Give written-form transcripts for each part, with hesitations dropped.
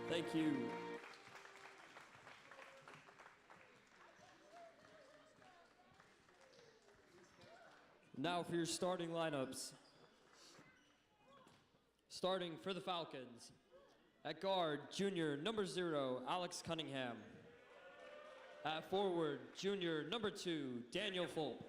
Thank you. Now for your starting lineups. Starting for the Falcons. At guard, junior number 0, Alex Cunningham. At forward, junior number 2, Daniel Fulp.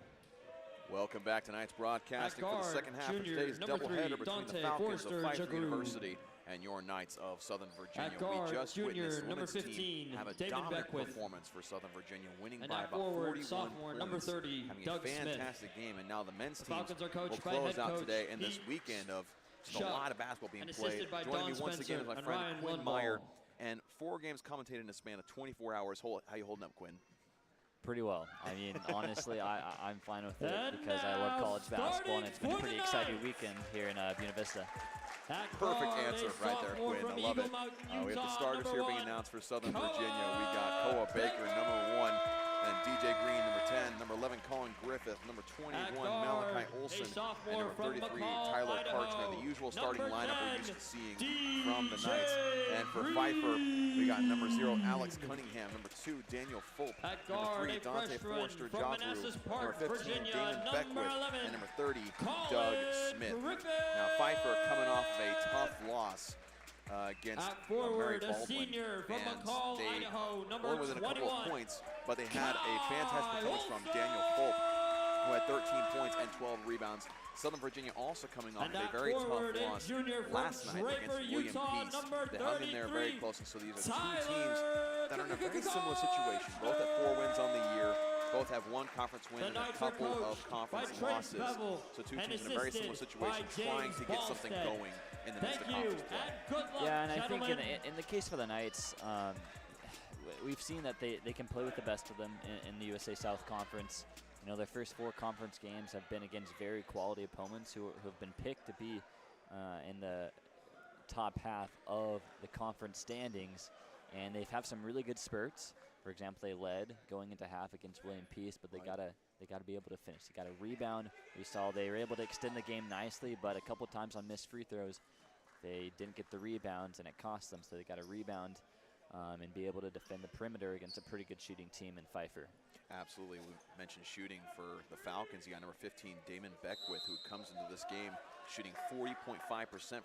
Welcome back to tonight's broadcasting for the second half of today's doubleheader between the Falcons of Pfieffer University and your Knights of Southern Virginia. At guard, we just witnessed the women's 15, team have a Damon dominant Beckwith. performance for Southern Virginia, winning And by at about forward, 41 sophomore points, number 30, having Doug a fantastic game. And now the men's teams Falcons are coached will by close head out coach today in this Pete weekend of a Shuck, lot of basketball being and played. assisted by Joining Don me once Spencer again is my and friend Ryan Quinn Lundball. Meyer, and 4 games commentated in a span of 24 hours. How you holding up, Quinn? Pretty well. I mean, honestly, I'm fine with it because I love college basketball, and it's been a pretty exciting weekend here in Buena Vista. Perfect answer right there, Quinn. I love it. We have the starters here being announced for Southern Virginia. We got Koa Baker, number 1, and DJ Green, number 10, number 11, Colin Griffith, number 21, Malachi Olson, and number 33, Tyler Karchner. The usual starting lineup we're used to seeing from the Knights. And for Pfeiffer, we got number 0, Alex Cunningham, number 2, Daniel Fulp, number 3, Dante Forrester Jogru, number 15, Damon Beckwith, and number 30, Doug Smith. Now Pfeiffer coming off of a tough loss against forward, Mary a Baldwin, senior from and McCall, they Idaho, number were within a couple 21. of points, but they had a fantastic performance from Daniel Fulp, who had 13 points and 12 rebounds. Southern Virginia also coming off of a very tough loss last night against William Peace. They hung in there very close, and so these are 2 teams that are in a very similar situation. Both have 4 wins on the year. Both have 1 conference win and a couple of conference losses. So 2 teams in a very similar situation, trying to get something going in the midst of conference play. Yeah, and I think in the case for the Knights, we've seen that they can play with the best of them in the USA South Conference. You know, their first 4 conference games have been against very quality opponents who have been picked to be in the top half of the conference standings, and they've had some really good spurts. For example, they led going into half against William Peace, but they gotta be able to finish. They gotta rebound. We saw they were able to extend the game nicely, but a couple times on missed free throws, they didn't get the rebounds, and it cost them. So they got to rebound and be able to defend the perimeter against a pretty good shooting team in Pfeiffer. Absolutely. We mentioned shooting for the Falcons. You got number 15, Damon Beckwith, who comes into this game shooting 40.5%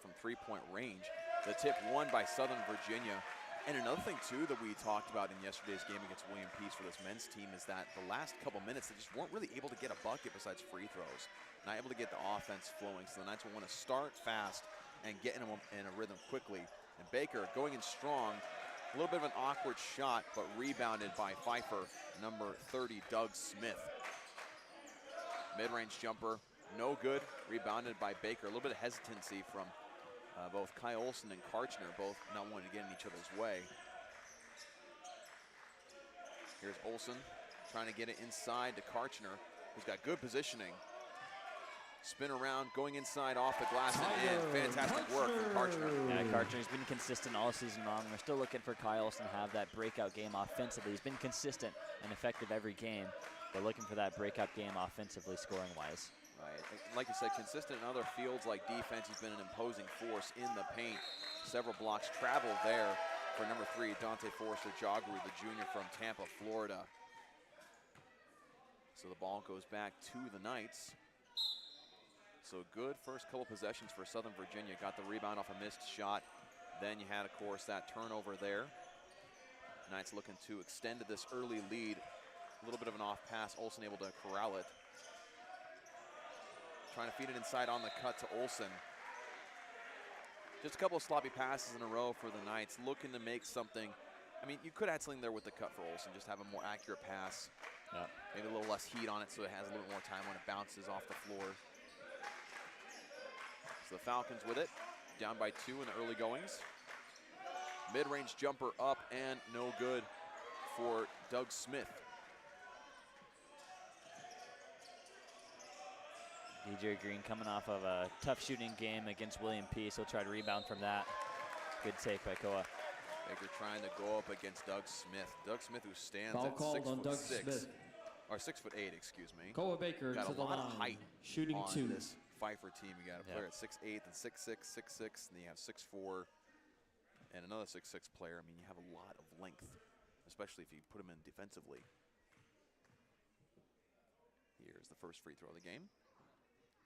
from three-point range. The tip won by Southern Virginia. And another thing, too, that we talked about in yesterday's game against William Peace for this men's team is that the last couple minutes, they just weren't really able to get a bucket besides free throws. Not able to get the offense flowing. So the Knights will want to start fast and get in a rhythm quickly. And Baker going in strong. A little bit of an awkward shot, but rebounded by Pfeiffer, number 30, Doug Smith. Mid-range jumper, no good. Rebounded by Baker. A little bit of hesitancy from both Kai Olson and Karchner, both not wanting to get in each other's way. Here's Olson trying to get it inside to Karchner, who's got good positioning. Spin around, going inside off the glass and in. Fantastic work from Karchner. Yeah, Karchner's been consistent all season long. We're still looking for Kai Olson to have that breakout game offensively. He's been consistent and effective every game. We're looking for that breakout game offensively, scoring-wise. Right, like you said, consistent in other fields like defense. He's been an imposing force in the paint. Several blocks traveled there for number 3, Dante Forrester Jogru, the junior from Tampa, Florida. So the ball goes back to the Knights. So good first couple possessions for Southern Virginia. Got the rebound off a missed shot. Then you had, of course, that turnover there. Knights looking to extend this early lead. A little bit of an off pass. Olson able to corral it. Trying to feed it inside on the cut to Olson. Just a couple of sloppy passes in a row for the Knights. Looking to make something. I mean, you could add something there with the cut for Olson. Just have a more accurate pass. Yeah. Maybe a little less heat on it so it has a little more time when it bounces off the floor. So the Falcons with it, down by 2 in the early goings. Mid-range jumper up and no good for Doug Smith. DJ Green coming off of a tough shooting game against William Peace. He'll try to rebound from that. Good take by Koa. Baker trying to go up against Doug Smith. Doug Smith, who stands Foul at called on Doug 6'6", Smith. or 6'8", excuse me. Koa Baker got to a the lot line. of height Shooting on 2. this Pfeiffer team. You got a player at 6'8", and 6'6", 6'6", and then you have 6'4", And another 6'6" player, I mean, you have a lot of length, especially if you put him in defensively. Here's the first free throw of the game.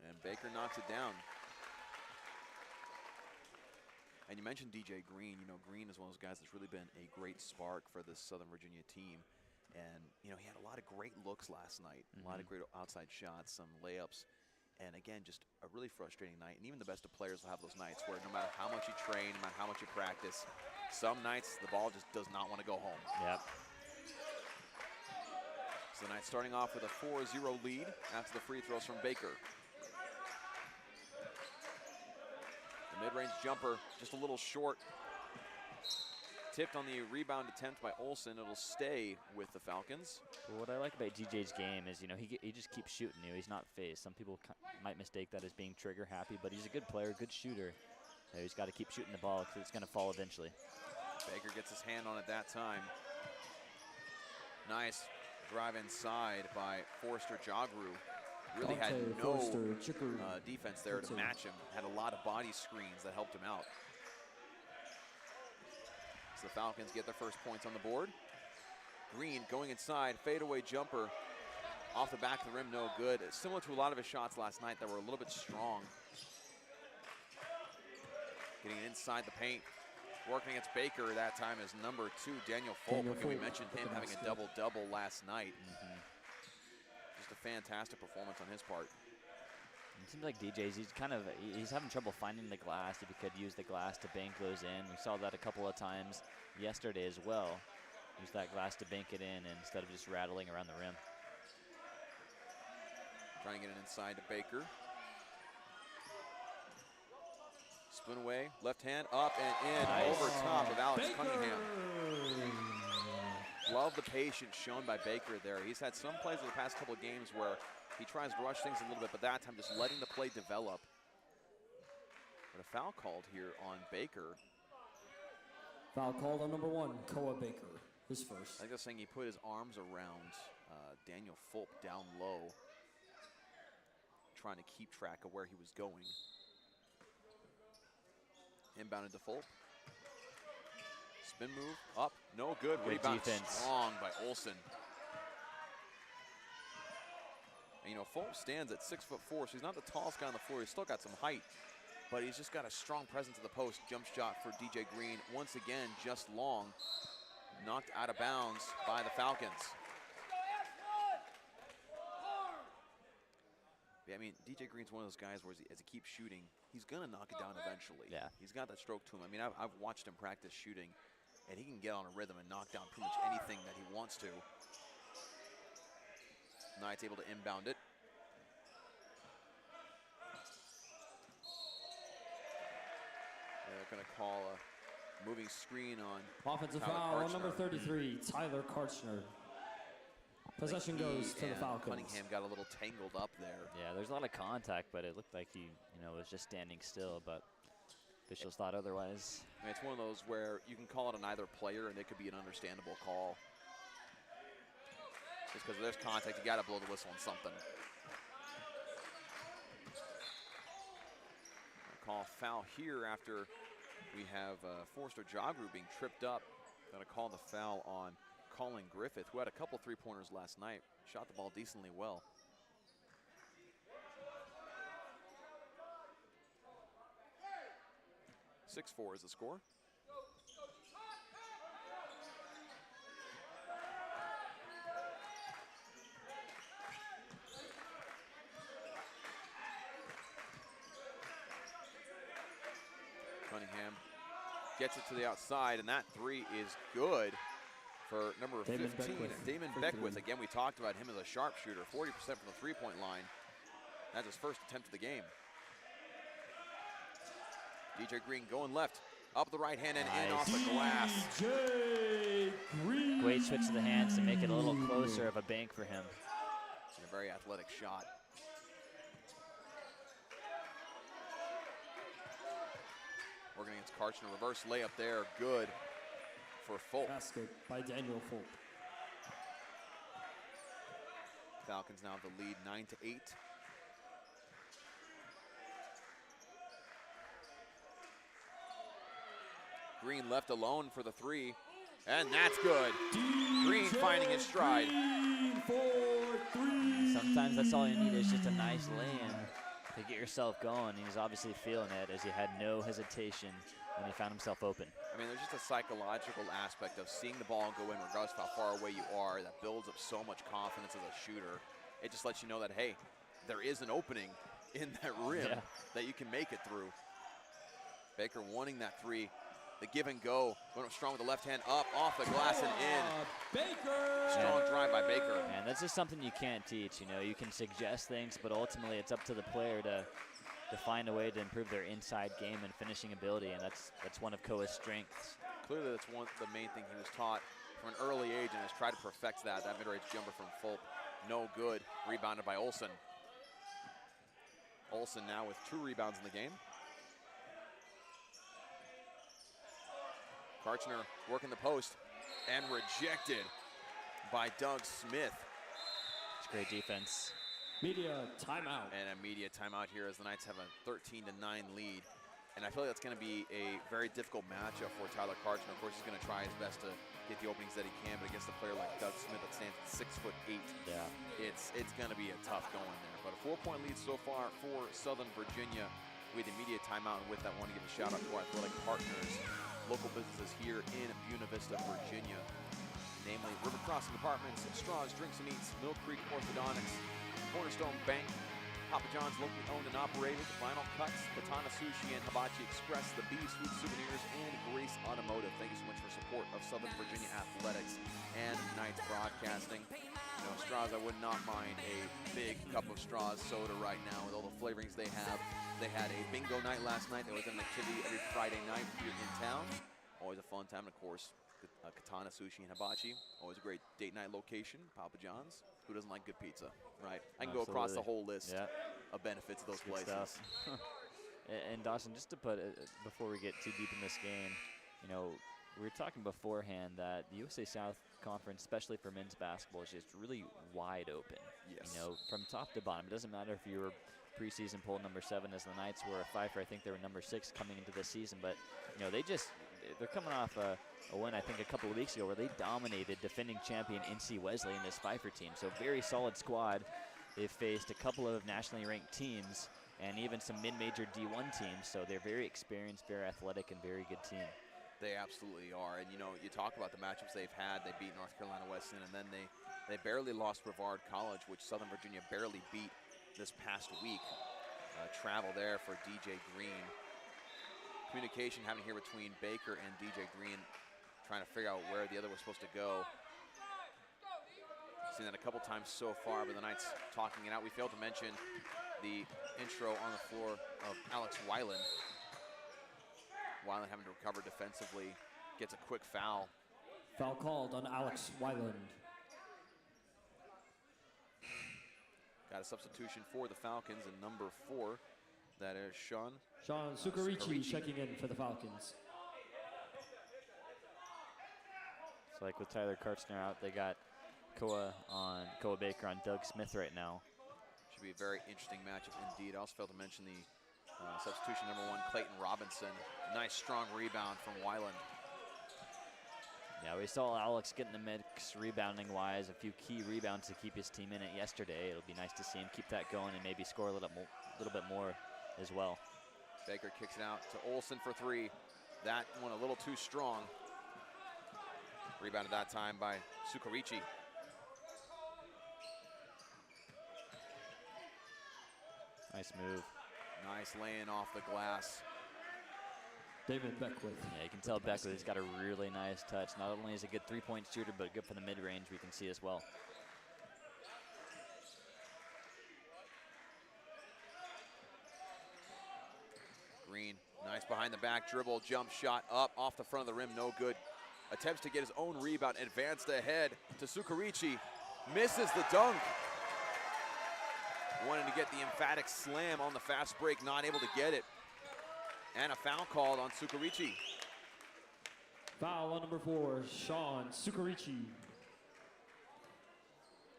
And Baker knocks it down. And you mentioned DJ Green. You know, Green is one of those guys that's really been a great spark for this Southern Virginia team. And, you know, he had a lot of great looks last night, a lot of great outside shots, some layups. And again, just a really frustrating night. And even the best of players will have those nights where no matter how much you train, no matter how much you practice, some nights the ball just does not want to go home. Yep. So the night starting off with a 4-0 lead after the free throws from Baker. The mid-range jumper just a little short. Tipped on the rebound attempt by Olsen. It'll stay with the Falcons. Well, what I like about DJ's game is, you know, he just keeps shooting you. He's not phased. Some people might mistake that as being trigger happy, but he's a good player, good shooter. So he's got to keep shooting the ball because it's going to fall eventually. Baker gets his hand on it that time. Nice drive inside by Forster Jagru. Really had no defense there to match him. Had a lot of body screens that helped him out. So the Falcons get their first points on the board. Green going inside, fadeaway jumper off the back of the rim, no good. It's similar to a lot of his shots last night that were a little bit strong. Getting inside the paint, working against Baker that time is number 2, Daniel Folk. We mentioned him having a double-double last night. Just a fantastic performance on his part. It seems like DJ's, he's having trouble finding the glass. If he could use the glass to bank those in. We saw that a couple of times yesterday as well. Use that glass to bank it in instead of just rattling around the rim. Trying to get it inside to Baker. Spin away, left hand, up and in, over top of Alex Cunningham. Love the patience shown by Baker there. He's had some plays in the past couple of games where he tries to rush things a little bit, but that time just letting the play develop. But a foul called here on Baker. Foul called on number 1, Koa Baker, his first. I think I was saying he put his arms around Daniel Fulp down low, trying to keep track of where he was going. Inbounded to Fulp. Spin move, up, no good. Rebound strong by Olsen. And, you know, Fulp stands at 6'4", so he's not the tallest guy on the floor. He's still got some height, but he's just got a strong presence at the post. Jump shot for DJ Green, once again, just long. Knocked out of bounds by the Falcons. Yeah, I mean, DJ Green's one of those guys where as he keeps shooting, he's going to knock it down eventually. Yeah. He's got that stroke to him. I mean, I've watched him practice shooting, and he can get on a rhythm and knock down pretty much anything that he wants to. Knight's able to inbound it. They're going to call a moving screen on offensive foul on number 33, Tyler Karchner. Possession goes to the Falcons. Cunningham got a little tangled up there. Yeah, there's a lot of contact, but it looked like he, was just standing still, but officials thought otherwise. I mean, it's one of those where you can call it on either player, and it could be an understandable call. Just because there's contact, you got to blow the whistle on something. Call foul here after we have Forster Jagru being tripped up. Got to call the foul on Colin Griffith, who had a couple three-pointers last night. Shot the ball decently well. .64 is the score. Cunningham gets it to the outside, and that three is good for number 15, Damon Beckwith. Again, we talked about him as a sharpshooter, 40% from the three-point line. That's his first attempt of the game. DJ Green going left, up the right hand and in off the glass. DJ Green. Great switch to the hands to make it a little closer of a bank for him. A very athletic shot. Working against Karchner, reverse layup there, good for Fulp. Basket by Daniel Fulp. Falcons now have the lead 9-8. Green left alone for the three, and that's good. Green finding his stride. Sometimes that's all you need is just a nice lay-in to get yourself going. He's obviously feeling it as he had no hesitation when he found himself open. I mean, there's just a psychological aspect of seeing the ball go in regardless of how far away you are that builds up so much confidence as a shooter. It just lets you know that, hey, there is an opening in that rim that you can make it through. Baker wanting that three. The give and go, going up strong with the left hand, up, off the glass and in. Baker! Strong drive by Baker. And that's just something you can't teach. You know, you can suggest things, but ultimately it's up to the player to find a way to improve their inside game and finishing ability, and that's one of Koa's strengths. Clearly that's the main thing he was taught from an early age and has tried to perfect that. That mid-range jumper from Fulp, no good. Rebounded by Olsen. Olsen now with 2 rebounds in the game. Karchner working the post and rejected by Doug Smith. It's great defense. Media timeout. And a media timeout here as the Knights have a 13-9 lead. And I feel like that's going to be a very difficult matchup for Tyler Karchner. Of course, he's going to try his best to get the openings that he can, but against a player like Doug Smith that stands at 6'8", it's going to be a tough going there. But a 4-point lead so far for Southern Virginia. We had the media timeout, and with that, I want to give a shout out to our athletic partners, local businesses here in Buena Vista, Virginia, namely River Crossing Apartments, Straws, Drinks and Eats, Mill Creek Orthodontics, Cornerstone Bank, Papa John's locally owned and operated, Vinyl Cuts, Katana Sushi and Hibachi Express, the Bees Food Souvenirs, and Grace Automotive. Thank you so much for support of Southern Virginia Athletics and Knights Broadcasting. You know, Straws, I would not mind a big cup of Straws soda right now with all the flavorings they have. They had a bingo night last night. There was an activity every Friday night here in town. Always a fun time, and of course, Katana Sushi and Hibachi. Always a great date night location, Papa John's. Who doesn't like good pizza, right? I can go across the whole list of benefits of those places. And Dawson, just to put, before we get too deep in this game, you know, we were talking beforehand that the USA South Conference, especially for men's basketball, is just really wide open. Yes. You know, from top to bottom. It doesn't matter if you were preseason poll number 7 as the Knights were a Pfeiffer. I think they were number 6 coming into this season, but you know, they're coming off a win, I think, a couple of weeks ago where they dominated defending champion NC Wesley in this Pfeiffer team. So very solid squad. They've faced a couple of nationally ranked teams and even some mid-major D1 teams. So they're very experienced, very athletic, and very good team. They absolutely are. And you know, you talk about the matchups they've had. They beat North Carolina Wesleyan, and then they barely lost Brevard College, which Southern Virginia barely beat this past week. Travel there for DJ Green. Communication happening here between Baker and DJ Green, trying to figure out where the other was supposed to go. Seen that a couple times so far, but the Knights talking it out. We failed to mention the intro on the floor of Alex Weiland. Weiland having to recover defensively, gets a quick foul. Foul called on Alex Weiland. Got a substitution for the Falcons in number 4. That is Sean Sukarichi checking in for the Falcons. So like with Tyler Karchner out, they got Koa Baker on Doug Smith right now. Should be a very interesting matchup indeed. I also failed to mention the substitution number 1, Clayton Robinson. Nice strong rebound from Weiland. Yeah, we saw Alex get in the mix rebounding-wise, a few key rebounds to keep his team in it yesterday. It'll be nice to see him keep that going and maybe score a little bit more as well. Baker kicks it out to Olsen for 3. That one a little too strong. Rebounded that time by Sukarichi. Nice move. Nice laying off the glass. David Beckwith. Yeah, you can tell Beckwith has got a really nice touch. Not only is he a good three-point shooter, but good for the mid-range, we can see as well. Green, nice behind the back dribble, jump shot up off the front of the rim, no good. Attempts to get his own rebound, advanced ahead to Sukarichi, misses the dunk. Wanted to get the emphatic slam on the fast break, not able to get it. And a foul called on Sukarichi. Foul on number 4, Sean Sukarichi.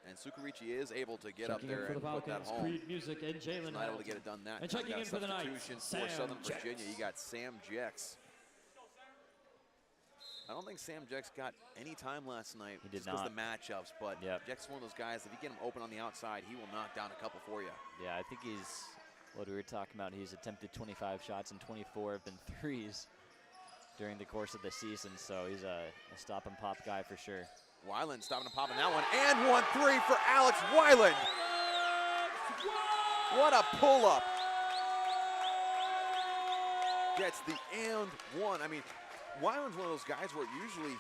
And Sukarichi is able to get checking up there in for and the put that Falcons, home. Creed Music and Jalen Not able to get it done that. And checking in for the Knights, for Southern Virginia, you got Sam Jex. I don't think Sam Jex got any time last night. He did just because not. the matchups, but Jex is one of those guys, if you get him open on the outside, he will knock down a couple for you. Yeah, I think he's, what we were talking about, he's attempted 25 shots and 24 have been threes during the course of the season, so he's a stop and pop guy for sure. Weiland stopping and popping that one, and 1-3 for Alex Weiland. What a pull-up. Gets the and one. I mean, Weiland's one of those guys where usually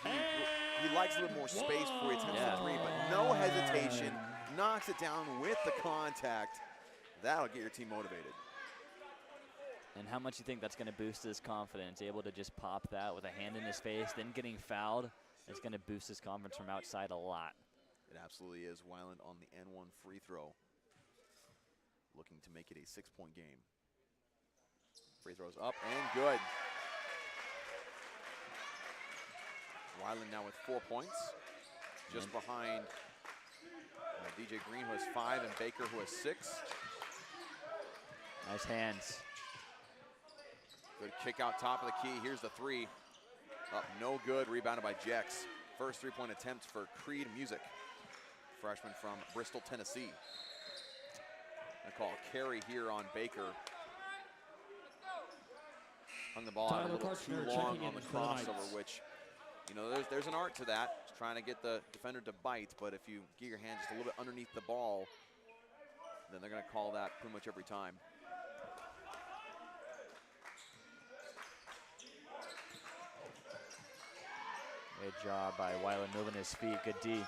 he likes a little more space before he attempts the three, but no hesitation, knocks it down with the contact. That'll get your team motivated. And how much you think that's going to boost his confidence? Able to just pop that with a hand in his face, then getting fouled, it's going to boost his confidence from outside a lot. It absolutely is. Weiland on the N1 free throw, looking to make it a 6-point game. Free throws up and good. Weiland now with 4 points, just behind DJ Green, who has 5, and Baker, who has 6. Nice hands. Good kick out top of the key. Here's the three. Up, no good. Rebounded by Jex. First 3-point attempt for Creed Music, freshman from Bristol, Tennessee. I call a carry here on Baker. Hung the ball out a little too long on the crossover, which, you know, there's an art to that. Just trying to get the defender to bite, but if you get your hand just a little bit underneath the ball, then they're going to call that pretty much every time. Good job by Weiland moving his feet. Good D.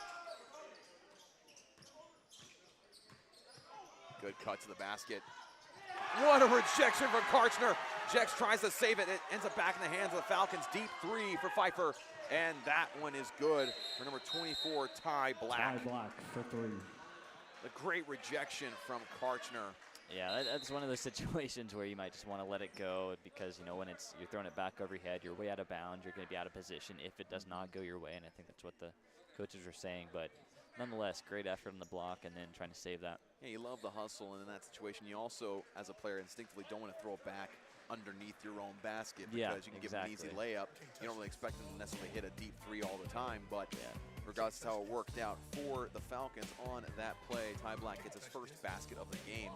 Good cut to the basket. What a rejection from Karchner. Jex tries to save it. It ends up back in the hands of the Falcons. Deep three for Pfieffer. And that one is good for number 24, Ty Black. Ty Black for 3. The great rejection from Karchner. Yeah, that's one of those situations where you might just want to let it go because, you know, when you're throwing it back over your head, you're way out of bounds, you're going to be out of position if it does not go your way, and I think that's what the coaches are saying. But nonetheless, great effort on the block and then trying to save that. Yeah, you love the hustle, and in that situation, you also, as a player, instinctively don't want to throw it back underneath your own basket because you can give an easy layup. You don't really expect them to necessarily hit a deep three all the time, but regardless of how it worked out for the Falcons on that play, Ty Black gets his first basket of the game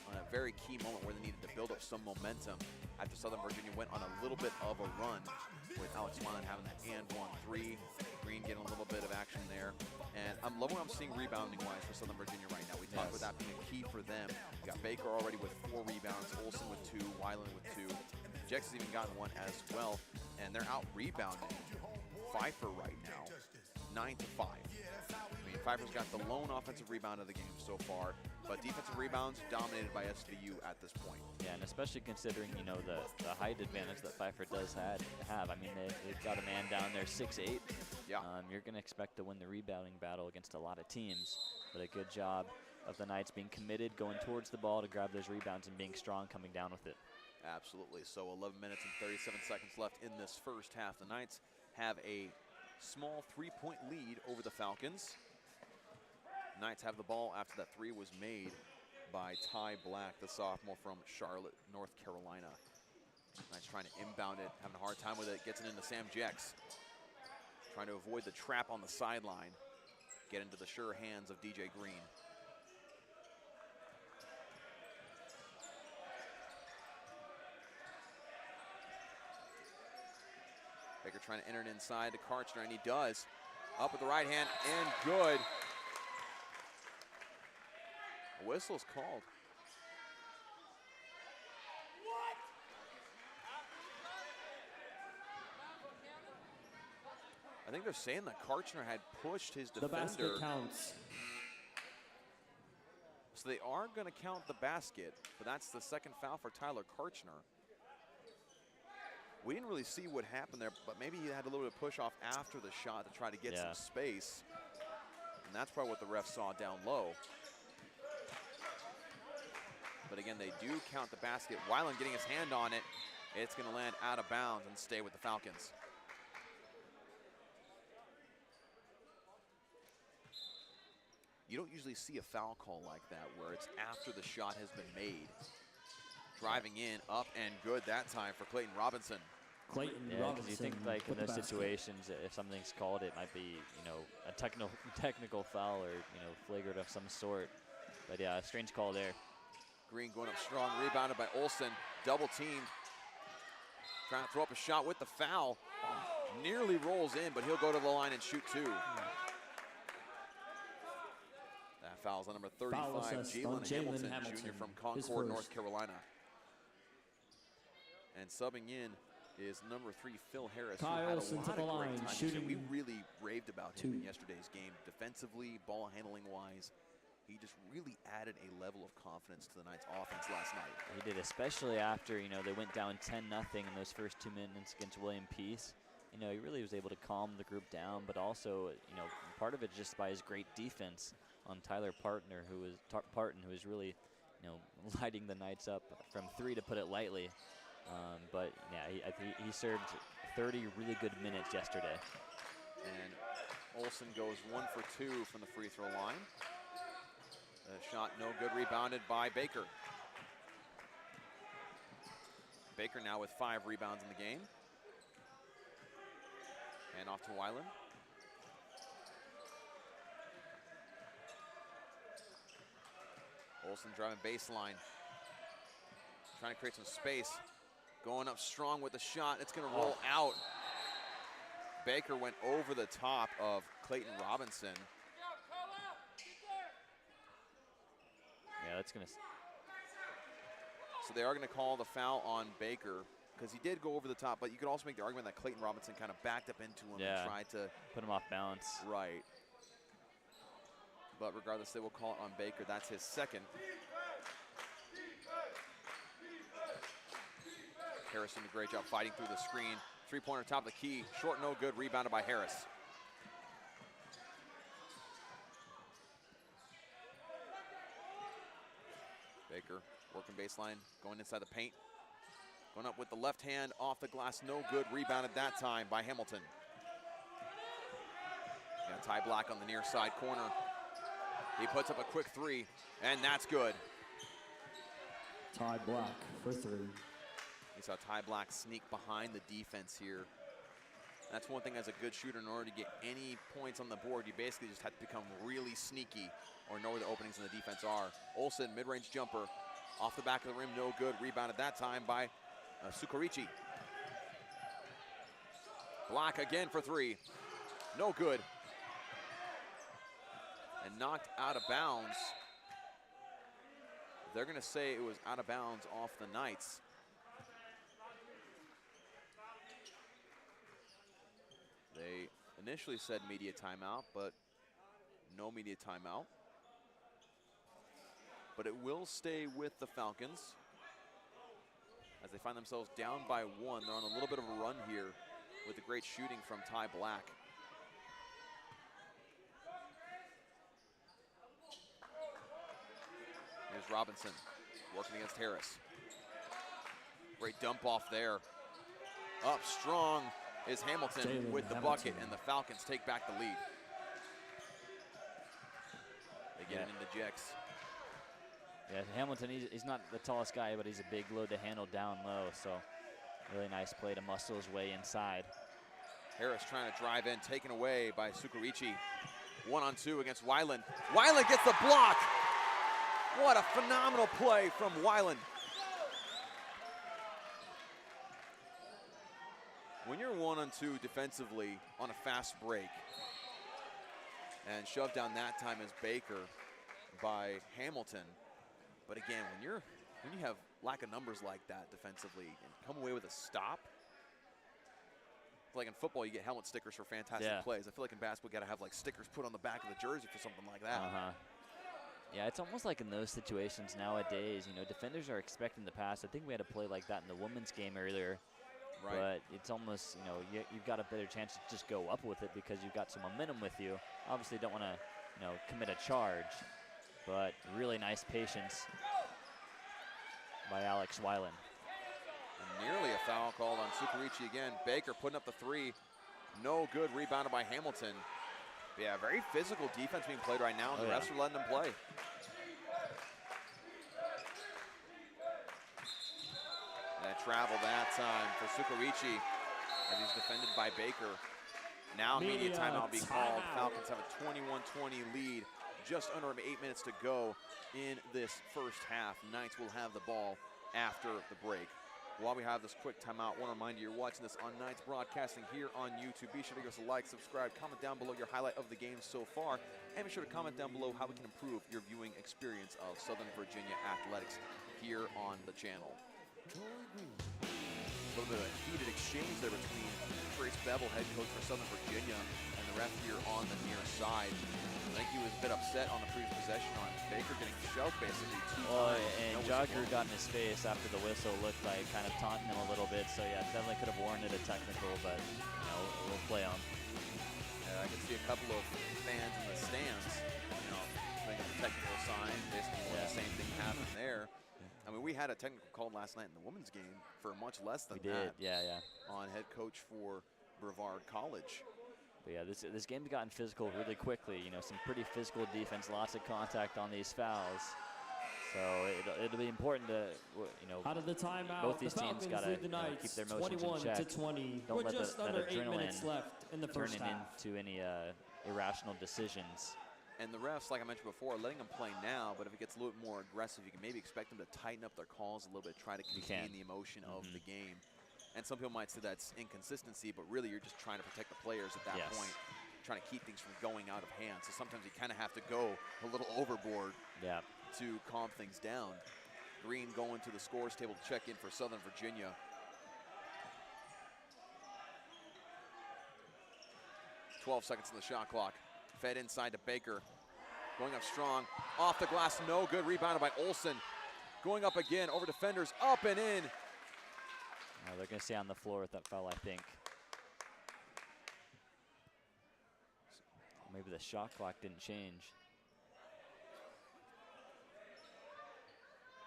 on a very key moment where they needed to build up some momentum after Southern Virginia went on a little bit of a run with Alex Weiland having that and 1-3. Green getting a little bit of action there. And I'm loving what I'm seeing rebounding-wise for Southern Virginia right now. We talked about that being a key for them. You got Baker already with 4 rebounds, Olsen with 2, Weiland with 2. Jex has even gotten 1 as well. And they're out rebounding Pfieffer right now, 9-5. I mean, Pfeiffer's got the lone offensive rebound of the game so far, but defensive rebounds dominated by SVU at this point. Yeah, and especially considering, you know, the height advantage that Pfeiffer does have. I mean, they've got a man down there, 6'8". Yeah. You're going to expect to win the rebounding battle against a lot of teams, but a good job of the Knights being committed, going towards the ball to grab those rebounds and being strong coming down with it. Absolutely. So 11 minutes and 37 seconds left in this first half. The Knights have a small 3-point lead over the Falcons. Knights have the ball after that 3 was made by Ty Black, the sophomore from Charlotte, North Carolina. Knights trying to inbound it, having a hard time with it, gets it into Sam Jex. Trying to avoid the trap on the sideline, get into the sure hands of DJ Green. Baker trying to enter it inside to Karchner, and he does. Up with the right hand, and good. A whistle's called. I think they're saying that Karchner had pushed his defender. The basket counts. So they are going to count the basket, but that's the second foul for Tyler Karchner. We didn't really see what happened there, but maybe he had a little bit of push off after the shot to try to get some space. And that's probably what the ref saw down low. But again, they do count the basket. Weiland getting his hand on it. It's going to land out of bounds and stay with the Falcons. You don't usually see a foul call like that where it's after the shot has been made. Driving in, up and good that time for Clayton Robinson. Clayton Yeah, because Robinson you think like in with the those basket. situations, if something's called, it might be, you know, a technical foul or, you know, flagrant of some sort. But yeah, a strange call there. Green going up strong, rebounded by Olsen, double teamed. Trying to throw up a shot with the foul. Nearly rolls in, but he'll go to the line and shoot 2. That foul's on number 35, Jalen Hamilton, junior from Concord, North Carolina. And subbing in is number 3, Phil Harris, who had a lot of great times. We really raved about him in yesterday's game. Defensively, ball handling wise, he just really added a level of confidence to the Knights offense last night. He did, especially after, you know, they went down 10-0 in those first 2 minutes against William Peace. You know, he really was able to calm the group down, but also, you know, part of it just by his great defense on Tyler Parton, who was really, you know, lighting the Knights up from 3, to put it lightly. But yeah, he served 30 really good minutes yesterday. And Olsen goes 1 for 2 from the free throw line. The shot no good, rebounded by Baker. Baker now with 5 rebounds in the game. And off to Weiland. Olsen driving baseline. Trying to create some space. Going up strong with the shot. It's going to roll out. Baker went over the top of Clayton Robinson. Yeah, that's going to... So they are going to call the foul on Baker, because he did go over the top, but you could also make the argument that Clayton Robinson kind of backed up into him and tried to put him off balance. Right. But regardless, they will call it on Baker. That's his second. Harris did a great job fighting through the screen. 3-pointer top of the key. Short, no good. Rebounded by Harris. Baker working baseline, going inside the paint. Going up with the left hand off the glass. No good. Rebounded that time by Hamilton. And Ty Black on the near side corner. He puts up a quick 3, and that's good. Ty Black for 3. You saw Ty Black sneak behind the defense here. That's one thing as a good shooter. In order to get any points on the board, you basically just have to become really sneaky or know where the openings in the defense are. Olsen, mid-range jumper, off the back of the rim, no good. Rebounded that time by Sukarichi. Black again for 3, no good. And knocked out of bounds. They're going to say it was out of bounds off the Knights. They initially said media timeout, but no media timeout. But it will stay with the Falcons as they find themselves down by 1. They're on a little bit of a run here with the great shooting from Ty Black. Here's Robinson working against Harris. Great dump off there. Up strong is Hamilton with the bucket, and the Falcons take back the lead. They get it into Jex. Yeah, Hamilton, he's not the tallest guy, but he's a big load to handle down low, so really nice play to muscle his way inside. Harris trying to drive in, taken away by Sukarichi. 1-on-2 against Weiland. Weiland gets the block! What a phenomenal play from Weiland. When you're 1-on-2 defensively on a fast break, and shoved down that time as Baker by Hamilton. But again, when you have lack of numbers like that defensively and come away with a stop, like in football, you get helmet stickers for fantastic plays. I feel like in basketball, you got to have like stickers put on the back of the jersey for something like that. Yeah, it's almost like in those situations nowadays, you know, defenders are expecting the pass. I think we had a play like that in the women's game earlier. Right. But it's almost, you know, you've got a better chance to just go up with it because you've got some momentum with you. Obviously don't want to, you know, commit a charge, but really nice patience by Alex Weiland. And nearly a foul called on Sukarichi again. Baker putting up the 3. No good, rebounded by Hamilton. But yeah, very physical defense being played right now, and the refs are letting them play. And a travel that time for Sukarichi. as he's defended by Baker. Now media timeout being called. Falcons have a 21-20 lead. Just under 8 minutes to go in this first half. Knights will have the ball after the break. While we have this quick timeout, I want to remind you, you're watching this on Knights Broadcasting here on YouTube. Be sure to give us a like, subscribe, comment down below your highlight of the game so far, and be sure to comment down below how we can improve your viewing experience of Southern Virginia athletics here on the channel. A little bit of a heated exchange there between Trace Bevel, head coach for Southern Virginia, and the ref here on the near side. I think he was a bit upset on the previous possession on Baker getting shoved basically 2 times. And Jogger got in his face after the whistle, looked like kind of taunting him a little bit. So yeah, definitely could have warranted a technical, but we'll play on. I can see a couple of fans in the stands, making a technical sign, basically the same thing happened there. I mean, we had a technical called last night in the women's game for much less than that. Yeah. On head coach for Brevard College. But yeah, this game's gotten physical really quickly. Some pretty physical defense, lots of contact on these fouls. So it'll be important to, out of the timeout, both these teams got to keep their motions in check. 21-20. Don't let just that under 8 adrenaline minutes left in the first turn half. into any irrational decisions. And the refs, like I mentioned before, are letting them play now, but if it gets a little bit more aggressive, you can maybe expect them to tighten up their calls a little bit, try to contain the emotion of the game. And some people might say that's inconsistency, but really you're just trying to protect the players at that point, trying to keep things from going out of hand. So sometimes you kind of have to go a little overboard to calm things down. Green going to the scores table to check in for Southern Virginia. "12 seconds on the shot clock. Fed inside to Baker. Going up strong. Off the glass, no good. Rebounded by Olsen. Going up again, over defenders, up and in. They're going to stay on the floor with that foul, I think. Maybe the shot clock didn't change.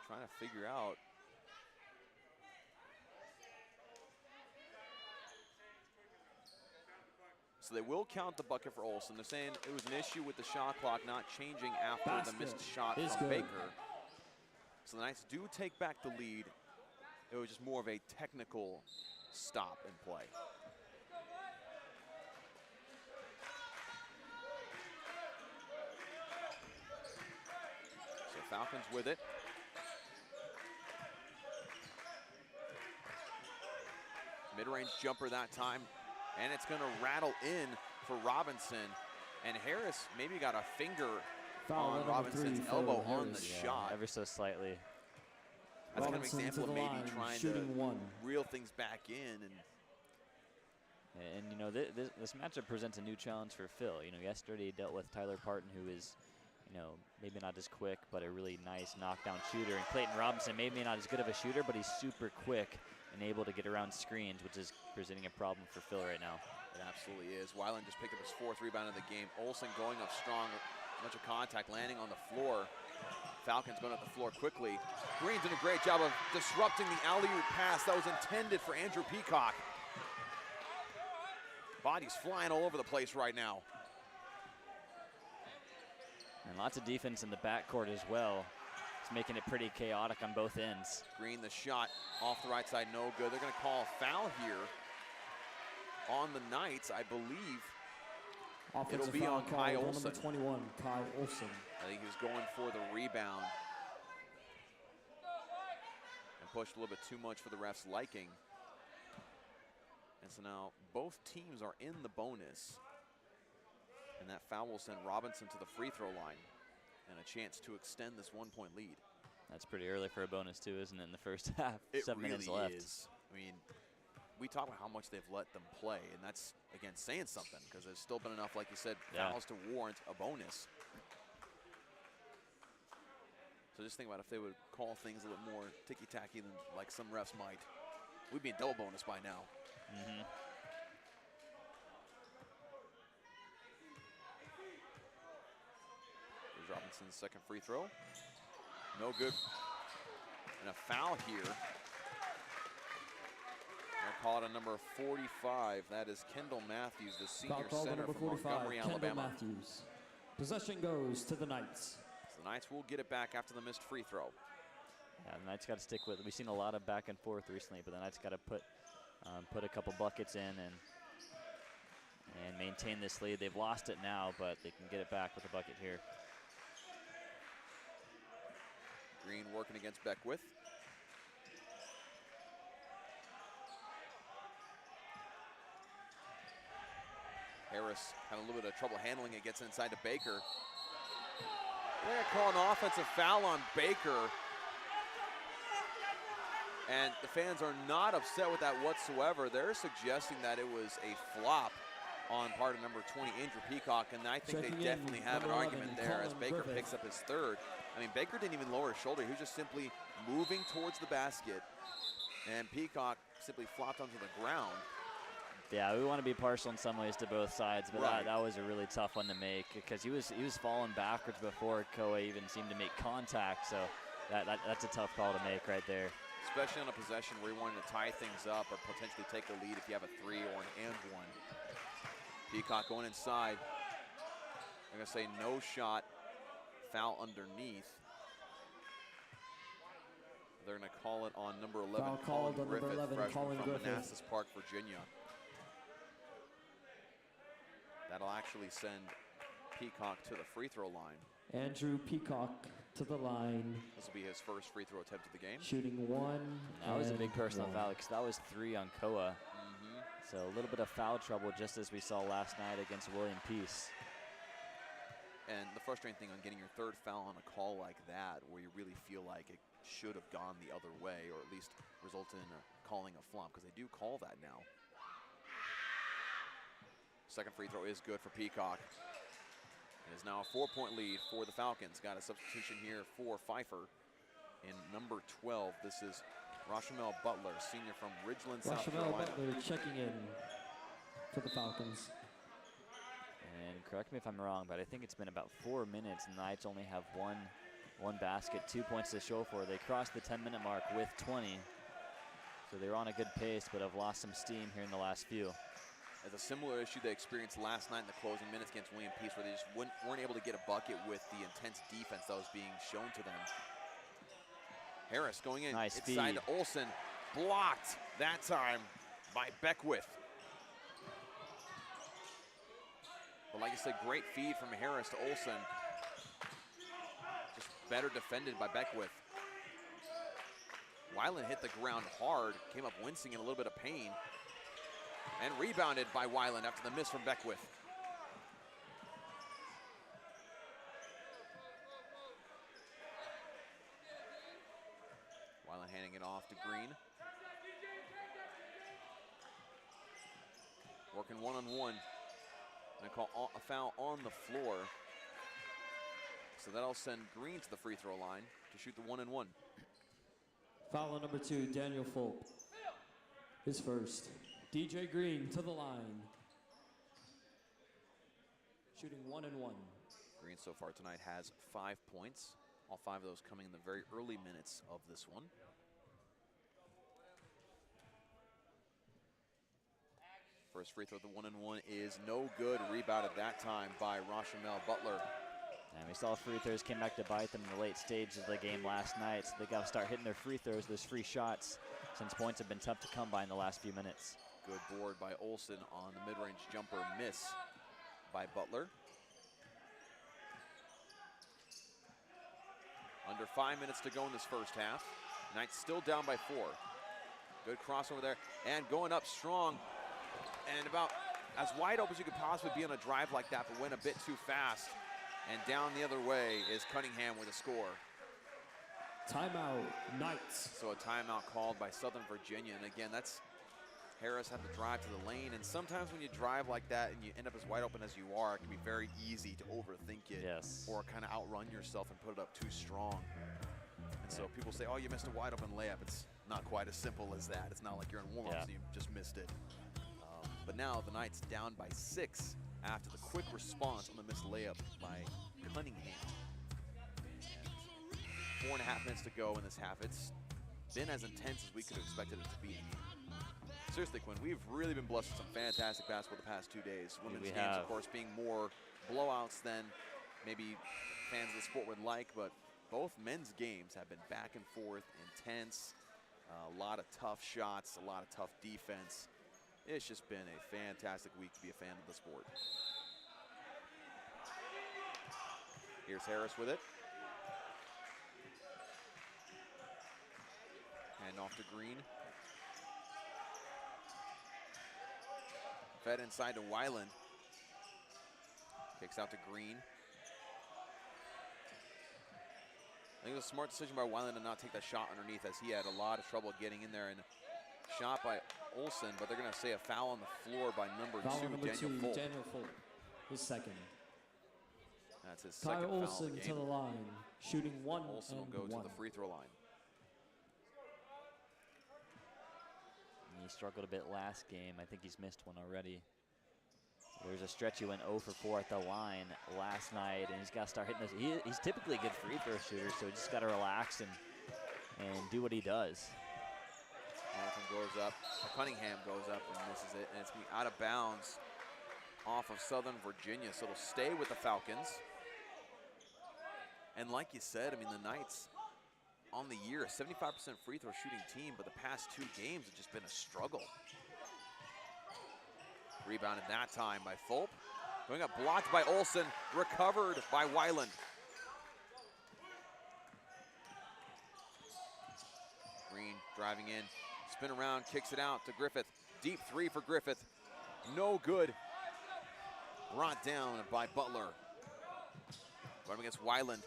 Trying to figure out. So they will count the bucket for Olsen. They're saying it was an issue with the shot clock not changing after the missed shot from Baker. So the Knights do take back the lead. It was just more of a technical stop in play. So Falcons with it. Mid-range jumper that time. And it's going to rattle in for Robinson. And Harris maybe got a finger on Robinson's elbow on the shot. Ever so slightly. That's kind of an example of maybe trying to reel things back in. And this matchup presents a new challenge for Phil. Yesterday he dealt with Tyler Parton, who is, maybe not as quick, but a really nice knockdown shooter. And Clayton Robinson, maybe not as good of a shooter, but he's super quick and able to get around screens, which is presenting a problem for Phil right now. It absolutely is. Weiland just picked up his 4th rebound of the game. Olsen going up strong, a bunch of contact, landing on the floor. Falcons going up the floor quickly. Green did a great job of disrupting the alley-oop pass that was intended for Andrew Peacock. Bodies flying all over the place right now. And lots of defense in the backcourt as well. It's making it pretty chaotic on both ends. Green, the shot off the right side, no good. They're going to call a foul here on the Knights, I believe. It'll be on Kai Olsen. Number 21, Kai Olsen. I think he was going for the rebound and pushed a little bit too much for the ref's liking. And so now both teams are in the bonus. And that foul will send Robinson to the free throw line and a chance to extend this 1-point lead. That's pretty early for a bonus too, isn't it, in the first half? It 7 minutes really left. is. I mean, we talk about how much they've let them play, and that's, again, saying something, because there's still been enough, like you said, fouls to warrant a bonus. So just think about if they would call things a little more ticky-tacky than like some refs might. We'd be in double bonus by now. There's Robinson's second free throw. No good. And a foul here. They'll call it a number 45. That is Kendall Matthews, the senior center from Montgomery, Alabama. Kendall Matthews. Possession goes to the Knights. So the Knights will get it back after the missed free throw. Yeah, the Knights got to stick with it. We've seen a lot of back and forth recently, but the Knights got to put put a couple buckets in and maintain this lead. They've lost it now, but they can get it back with a bucket here. Green working against Beckwith. Harris had a little bit of trouble handling it, gets inside to Baker. They're going to call an offensive foul on Baker. And the fans are not upset with that whatsoever. They're suggesting that it was a flop on part of number 20, Andrew Peacock, and I think they definitely have an argument there as Baker picks up his third. I mean, Baker didn't even lower his shoulder. He was just simply moving towards the basket, and Peacock simply flopped onto the ground. Yeah, we want to be partial in some ways to both sides, but that was a really tough one to make because he was falling backwards before Koa even seemed to make contact. So that's a tough call to make right there. Especially on a possession where you wanted to tie things up or potentially take the lead if you have a 3 or an and 1. Peacock going inside. I'm going to say no shot, foul underneath. They're going to call it on number 11, Colin Griffith, freshman from Manassas Park, Virginia. That'll actually send Peacock to the free throw line. Andrew Peacock to the line. This will be his first free throw attempt of the game. Shooting 1. That was a big personal foul because that was 3 on Koa. So a little bit of foul trouble just as we saw last night against William Peace. And the frustrating thing on getting your third foul on a call like that, where you really feel like it should have gone the other way, or at least resulted in calling a flop, because they do call that now. Second free throw is good for Peacock. It is now a 4-point lead for the Falcons. Got a substitution here for Pfieffer in number 12. This is Rashamel Butler, senior from Ridgeland, South Carolina. Butler checking in for the Falcons. And correct me if I'm wrong, but I think it's been about 4 minutes and the Knights only have one basket, 2 points to show for. They crossed the 10-minute mark with 20. So they're on a good pace, but have lost some steam here in the last few. As a similar issue they experienced last night in the closing minutes against William Peace, where they just weren't able to get a bucket with the intense defense that was being shown to them. Harris going in, nice inside to Olsen, blocked that time by Beckwith. But like I said, great feed from Harris to Olsen. Just better defended by Beckwith. Weiland hit the ground hard, came up wincing in a little bit of pain, and rebounded by Weiland after the miss from Beckwith. Weiland handing it off to Green. Working one-on-one. And call a foul on the floor. So that'll send Green to the free throw line to shoot the 1-and-1. Foul on number 2, Daniel Fulp. His first. DJ Green to the line. Shooting 1-and-1. Green so far tonight has 5 points. All 5 of those coming in the very early minutes of this one. First free throw at the 1-and-1 is no good. Rebounded that time by Rashamel Butler. And we saw free throws came back to bite them in the late stages of the game last night. So they got to start hitting their free throws, those free shots, since points have been tough to come by in the last few minutes. Good board by Olsen on the mid-range jumper, miss by Butler. Under 5 minutes to go in this first half. Knights still down by 4. Good crossover there, and going up strong. And about as wide open as you could possibly be on a drive like that, but went a bit too fast. And down the other way is Cunningham with a score. Timeout, Knights. So a timeout called by Southern Virginia. And again, that's Harris had to drive to the lane. And sometimes when you drive like that and you end up as wide open as you are, it can be very easy to overthink it. Yes. Or kind of outrun yourself and put it up too strong. And so people say, oh, you missed a wide open layup. It's not quite as simple as that. It's not like you're in warm-ups and you just missed it. But now the Knights down by 6 after the quick response on the missed layup by Cunningham. 4.5 minutes to go in this half. It's been as intense as we could have expected it to be. Seriously, Quinn, we've really been blessed with some fantastic basketball the past 2 days. Women's games, of course, being more blowouts than maybe fans of the sport would like, but both men's games have been back and forth, intense. A lot of tough shots, a lot of tough defense. It's just been a fantastic week to be a fan of the sport. Here's Harris with it. Hand off to Green. Fed inside to Weiland. Kicks out to Green. I think it was a smart decision by Weiland to not take that shot underneath, as he had a lot of trouble getting in there. And shot by Olsen, but they're going to say a foul on the floor by number two, Daniel Folk, his second. That's his second foul Olsen of the game. to the line, shooting 1 Olsen will go to the free throw line. He struggled a bit last game. I think he's missed one already. There's a stretch he went 0 for 4 at the line last night, and he's got to start hitting those. He's typically a good free throw shooter, so he just got to relax and do what he does. Hamilton goes up, Cunningham goes up and misses it, and it's going to be out of bounds off of Southern Virginia, so it'll stay with the Falcons. And like you said, I mean, the Knights on the year, a 75% free throw shooting team, but the past 2 games have just been a struggle. Rebounded that time by Fulp. Going up, blocked by Olsen, recovered by Weiland. Green driving in, spin around, kicks it out to Griffith. Deep 3 for Griffith, no good. Brought down by Butler. Going against Weiland,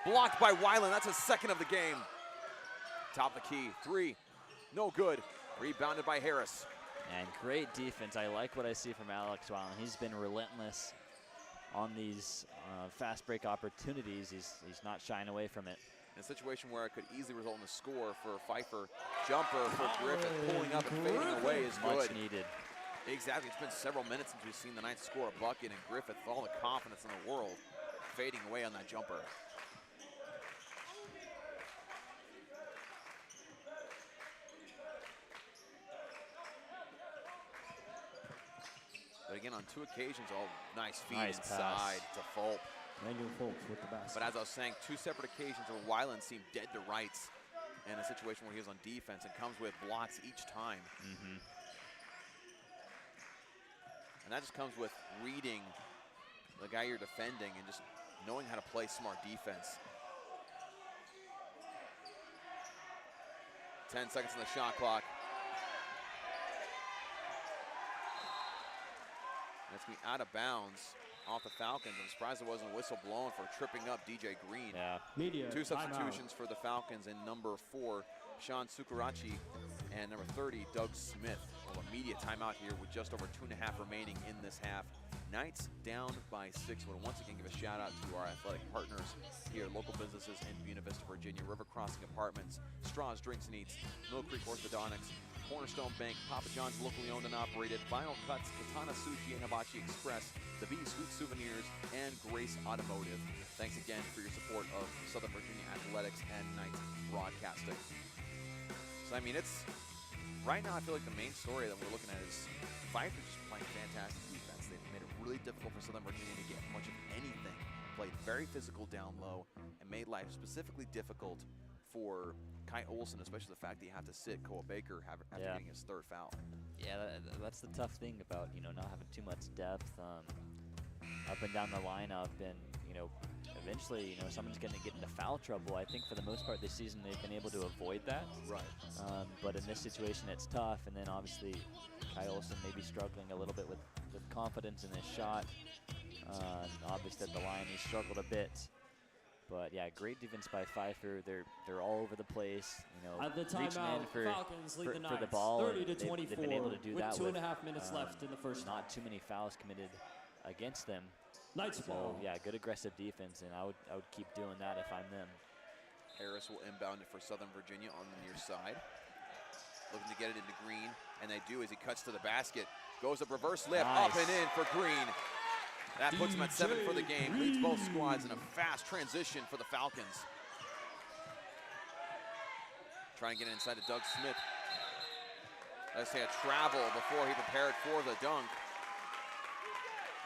blocked by Weiland, that's his second of the game. Top of the key, 3, no good. Rebounded by Harris. And great defense. I like what I see from Alex Weiland. He's been relentless on these fast break opportunities. He's not shying away from it. In a situation where it could easily result in a score for Pfieffer. Jumper for Griffith, pulling up and fading away is good. Much needed. Exactly, it's been several minutes since we've seen the Knights score a bucket, and Griffith, with all the confidence in the world, fading away on that jumper. But again, on 2 occasions, all nice feed inside to Fulp. Daniel Folk with the basket. But as I was saying, 2 separate occasions where Weiland seemed dead to rights in a situation where he was on defense and comes with blocks each time. And that just comes with reading the guy you're defending and just knowing how to play smart defense. 10 seconds on the shot clock. And it's going to be out of bounds off the Falcons. I'm surprised there wasn't a whistle blown for tripping up DJ Green. Yeah. Media, 2 substitutions for the Falcons in number 4, Sean Sukurachi, and number 30, Doug Smith. Well, a media timeout here with just over 2.5 remaining in this half. Knights down by 6. I want to once again give a shout out to our athletic partners here, local businesses in Buena Vista, Virginia, River Crossing Apartments, Straws Drinks and Eats, Mill Creek Orthodontics, Cornerstone Bank, Papa John's locally owned and operated, Vinyl Cuts, Katana Sushi and Hibachi Express, The Bee Sweet Souvenirs, and Grace Automotive. Thanks again for your support of Southern Virginia Athletics and Knights Broadcasting. So, I mean, it's, right now I feel like the main story that we're looking at is Pfieffer just playing fantastic defense. They've made it really difficult for Southern Virginia to get much of anything. Played very physical down low and made life specifically difficult for Kai Olsen, especially the fact that you have to sit Koa Baker after getting his 3rd foul. Yeah, that's the tough thing about, not having too much depth up and down the lineup, and, eventually, someone's going to get into foul trouble. I think for the most part this season they've been able to avoid that. Right. But in this situation it's tough, and then obviously Kai Olsen may be struggling a little bit with confidence in his shot. Obviously at the line he struggled a bit. But yeah, great defense by Pfieffer. They're all over the place. At the reaching timeout, in for Falcons lead the Knights, the ball. 30-24, they've been able to do with that 2.5 minutes left in the first not half. too many fouls committed against them. Knights ball. Yeah, good aggressive defense, and I would keep doing that if I'm them. Harris will inbound it for Southern Virginia on the near side. Looking to get it into Green, and they do as he cuts to the basket. Goes up reverse lip, up and in for Green. That puts him at 7 for the game. Leads both squads in a fast transition for the Falcons. Trying to get it inside to Doug Smith. Let's say a travel before he prepared for the dunk.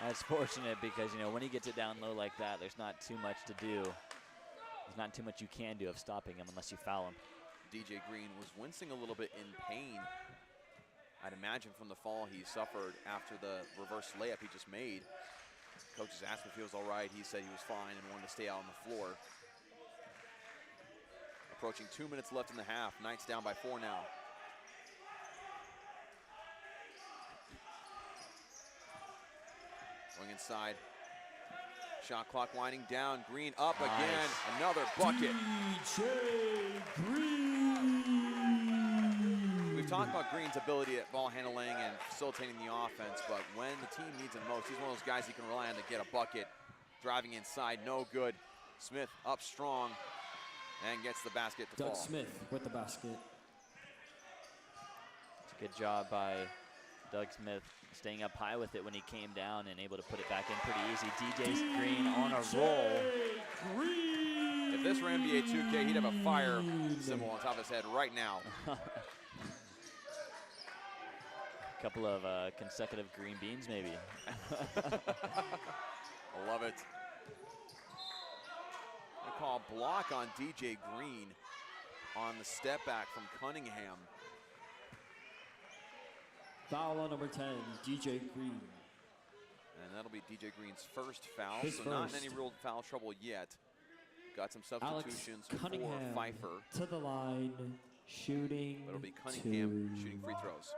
That's fortunate because, when he gets it down low like that, there's not too much to do. There's not too much you can do of stopping him unless you foul him. DJ Green was wincing a little bit in pain, I'd imagine, from the fall he suffered after the reverse layup he just made. Coaches asked him if he was all right. He said he was fine and wanted to stay out on the floor. Approaching 2 minutes left in the half. Knights down by 4 now. Going inside. Shot clock winding down. Green up again. Another bucket. DJ Green. We've talked about Green's ability at ball handling and facilitating the offense, but when the team needs him most, he's one of those guys you can rely on to get a bucket. Driving inside, no good. Smith up strong and gets the basket to fall. Doug Smith with the basket. It's a good job by Doug Smith, staying up high with it when he came down and able to put it back in pretty easy. DJ Green on a roll. Green. If this were NBA 2K, he'd have a fire symbol on top of his head right now. A couple of consecutive green beans, maybe. I love it. They call a block on DJ Green on the step back from Cunningham. Foul on number 10, DJ Green. And that'll be DJ Green's first foul, His so first. not in any real foul trouble yet. Got some substitutions Alex Cunningham for Pfieffer. to the line, shooting. But it'll be Cunningham 2. shooting free throws.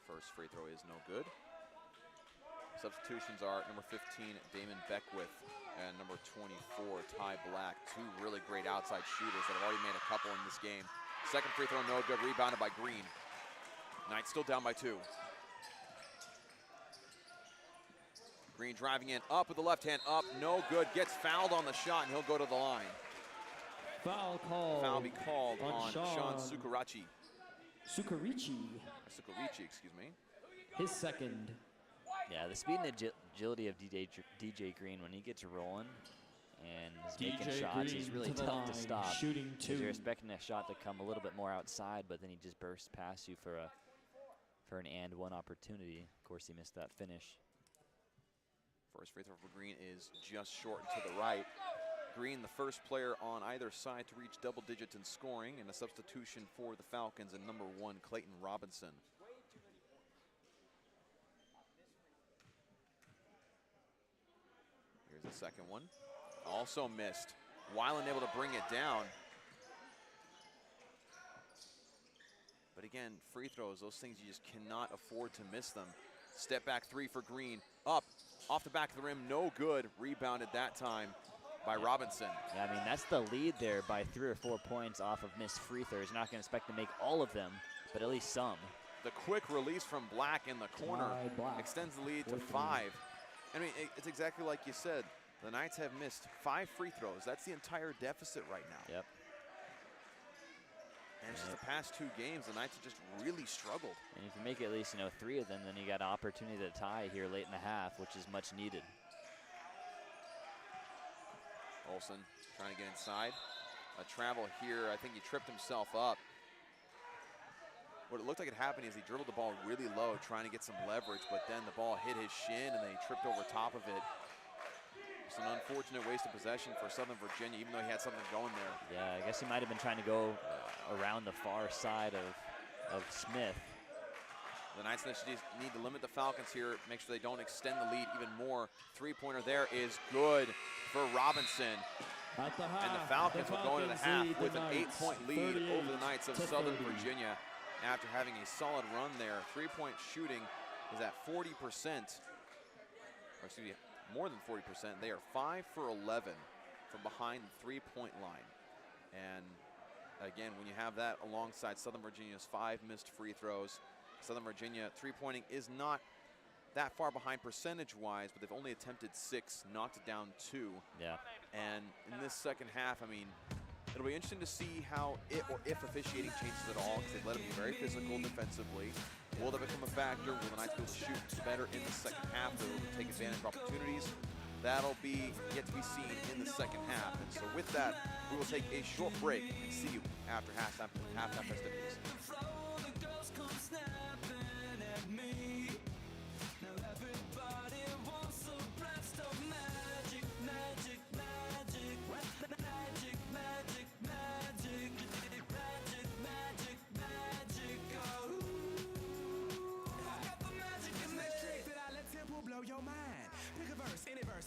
First free throw is no good. Substitutions are number 15, Damon Beckwith, and number 24, Ty Black. Two really great outside shooters that have already made a couple in this game. Second free throw, no good, rebounded by Green. Knights still down by 2. Green driving in, up with the left hand, up, no good. Gets fouled on the shot, and he'll go to the line. Foul call. Foul be called on Sean Sukarichi. Sukarichi, excuse me. His second. Yeah, the speed and agility of DJ Green when he gets rolling and is making shots is really tough to stop. Shooting 2. You're expecting a shot to come a little bit more outside, but then he just bursts past you for an and one opportunity. Of course, he missed that finish. First free throw for Green is just short and to the right. Green, the first player on either side to reach double digits in scoring, and a substitution for the Falcons and number 1, Clayton Robinson. Here's the second one. Also missed. Weiland able to bring it down. But again, free throws, those things you just cannot afford to miss them. Step back 3 for Green. Up, off the back of the rim, no good. Rebounded that time by Robinson. Yeah, I mean, that's the lead there by 3 or 4 points off of missed free throws. You're not going to expect to make all of them, but at least some. The quick release from Black in the corner extends the lead to 5. I mean, it's exactly like you said. The Knights have missed 5 free throws. That's the entire deficit right now. Yep. And it's just the past 2 games, the Knights have just really struggled. And if you make at least 3 of them, then you got an opportunity to tie here late in the half, which is much needed. Olsen trying to get inside. A travel here. I think he tripped himself up. What it looked like it happened is he dribbled the ball really low, trying to get some leverage, but then the ball hit his shin and then he tripped over top of it. It's an unfortunate waste of possession for Southern Virginia, even though he had something going there. Yeah, I guess he might have been trying to go around the far side of Smith. The Knights need to limit the Falcons here, make sure they don't extend the lead even more. Three-pointer there is good for Robinson. At the half, And the Falcons will go into the half with an 8-point lead 38 over the Knights of to Southern 30. Virginia after having a solid run there. Three-point shooting is at 40%, or excuse me, more than 40%. They are 5 for 11 from behind the three-point line. And again, when you have that alongside Southern Virginia's 5 missed free throws, Southern Virginia three-pointing is not that far behind percentage-wise, but they've only attempted 6, knocked down 2. Yeah. And in this second half, I mean, it'll be interesting to see how if officiating changes at all, because they've let them be very physical defensively. Will that become a factor? Will the Knights be able to shoot better in the second half? They'll be able to take advantage of opportunities. That'll be yet to be seen in the second half. And so with that, we will take a short break and see you after halftime festivities. Snapping at me. Now everybody wants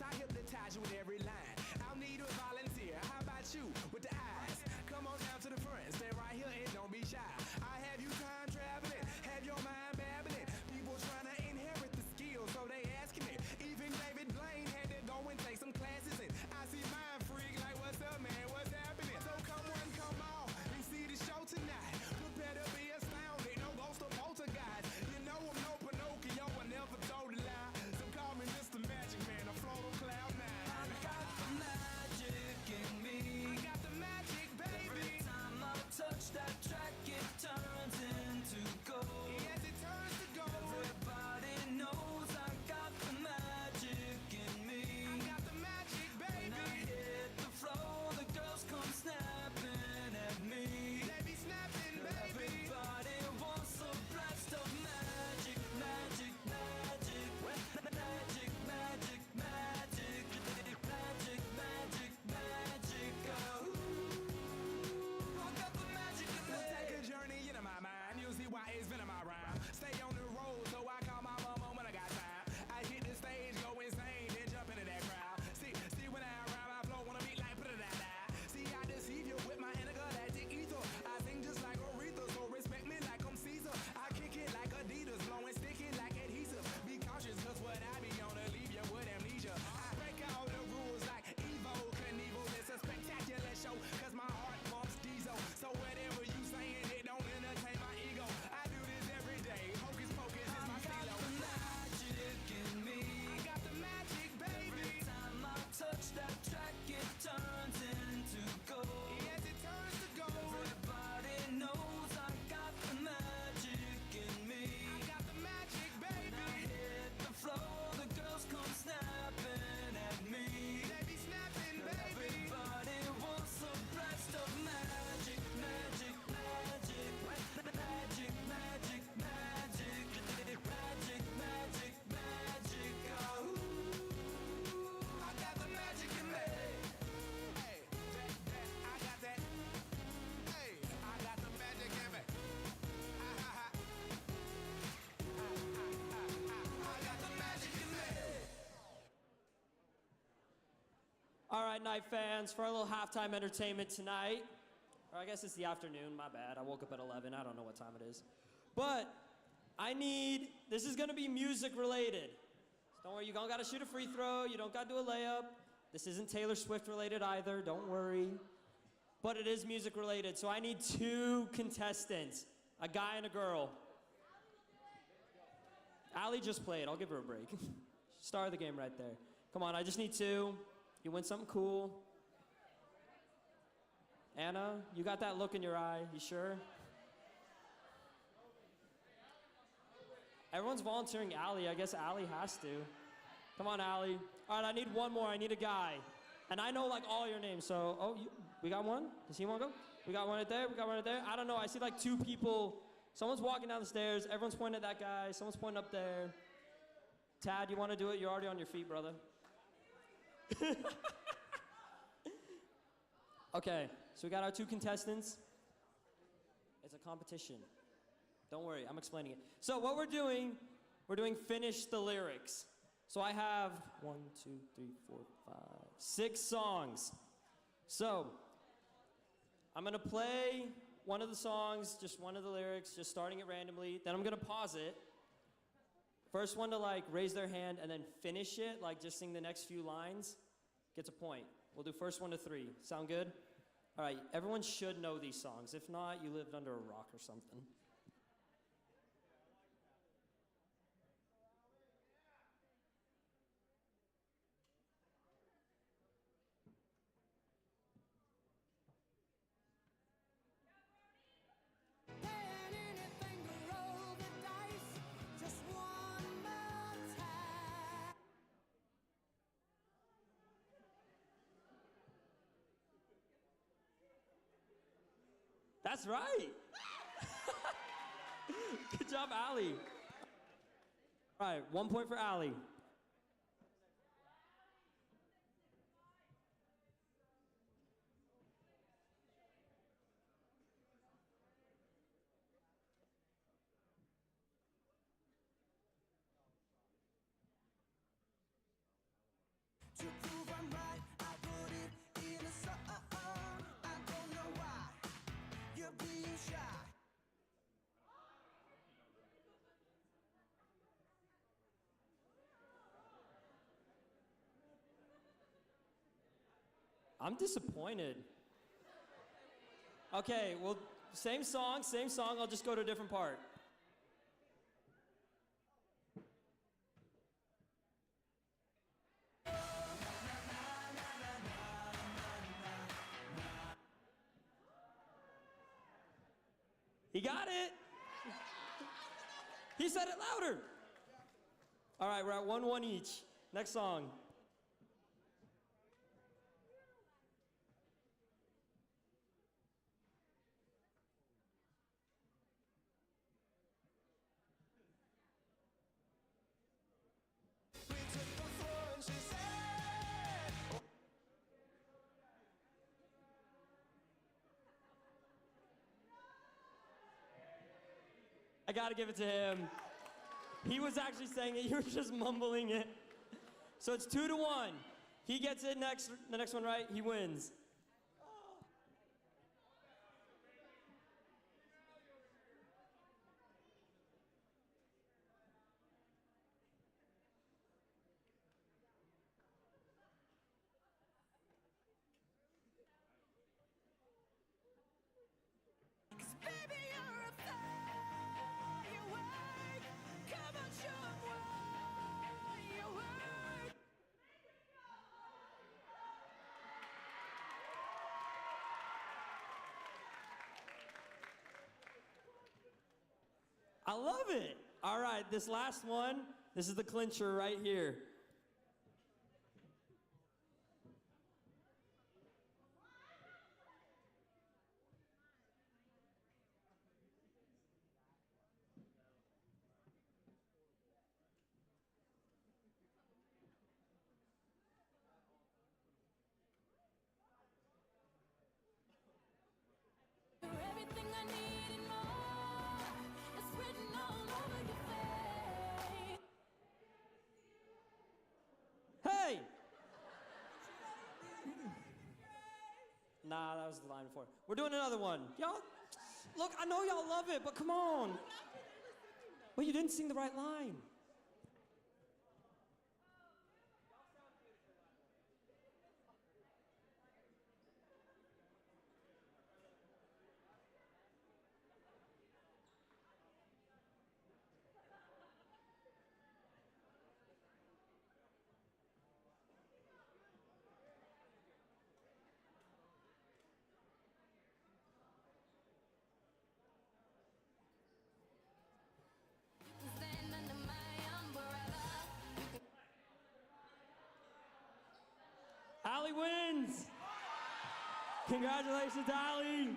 verse, I hypnotize you with every line. I'll need a volunteer. How about you with the eyes? Come on down to the front, stay right here and don't be shy. I have you time traveling, have your mind babbling. People trying to inherit the skills, so they asking it. Even David Blaine had to go and take some classes, and I see mind freak like, what's up, man? What's happening? So come on, come on, and see the show tonight. Prepare to be astounded, no ghost or poltergeist. You know I'm no Pinocchio, I never told a lie. So call me Mr. Magic Man, I float on cloud nine. I got the magic in me. I got the magic, baby. Every time I touch that track, it turns into gold. Yes, it turns to gold. Everybody knows I got the magic in me. I got the magic, baby. When I hit the floor, the girls come snapping at me. They be snapping, baby. Everybody wants a blast of magic, magic, magic, magic, magic, magic, magic, magic, magic. Oh, I got the magic in me. Take a journey into my mind. You'll see why it's been in my rhyme. Stay on the road, so I call my mama when I got time. I hit the stage, go insane, then jump into that crowd. See when I rhyme, I flow on a beat like da-da-da-da. See, I deceive you with my intergalactic ether. I sing just like Aretha, so respect me like I'm Caesar. I kick it like Adidas, blowing sticky like adhesive. Be cautious, cause what I be on to leave you with amnesia. I break all the rules like Evo Knievel. It's a spectacular show, cause my heart pumps diesel. So whatever you saying, it don't entertain my ego. I do this every day. Hocus pocus is my stilo. I got the magic in me. I got the magic, baby. Every time I touch that track, it turns into gold. Yes, it turns to gold. Everybody knows I got the magic in me. I got the magic, baby. When I hit the floor, the girls come snapping at me. They be snapping, baby. Everybody wants a blast of magic, magic, magic, magic, magic, magic, magic, magic, magic. Oh, I got the magic in me. Hey, I got that. Hey, I got the magic in me. I got the magic in me. All right, night fans, for our little halftime entertainment tonight. Or I guess it's the afternoon, my bad. I woke up at 11, I don't know what time it is. But this is gonna be music related. So don't worry, you don't gotta shoot a free throw, you don't gotta do a layup. This isn't Taylor Swift related either, don't worry. But it is music related, so I need 2 contestants, a guy and a girl. Allie just played, I'll give her a break. Star of the game right there. Come on, I just need 2. You win something cool. Anna, you got that look in your eye, you sure? Everyone's volunteering Allie, I guess Allie has to. Come on, Allie. All right, I need one more, I need a guy. And I know like all your names, so, we got one? Does he wanna go? We got one right there, we got one right there. I don't know, I see like 2 people. Someone's walking down the stairs, everyone's pointing at that guy, someone's pointing up there. Tad, you wanna do it? You're already on your feet, brother. Okay, so we got our 2 contestants. It's a competition. Don't worry, I'm explaining it. So what we're doing finish the lyrics. So I have 1, 2, 3, 4, 5, 6 songs. So I'm gonna play one of the songs, just one of the lyrics, just starting it randomly. Then I'm gonna pause it. First one to like raise their hand and then finish it, like just sing the next few lines, gets a point. We'll do first 1 to 3. Sound good? All right, everyone should know these songs. If not, you lived under a rock or something. That's right. Good job, Allie. All right, 1 point for Allie. I'm disappointed. Okay, well, same song. I'll just go to a different part. He got it. He said it louder. All right, we're at 1-1 each. Next song. I gotta give it to him. He was actually saying it, you were just mumbling it. So it's 2-1. He gets it next, the next one right, he wins. Baby, you're a firework. Come on, show 'em what you're worth. I love it. All right, this last one, this is the clincher right here. You're everything I need and more. It's written all over your face. Hey! Nah, that was the line before. We're doing another one. Y'all, look, I know y'all love it, but come on. Well, you didn't sing the right line. Stand under my umbrella. Allie wins! Congratulations, Allie!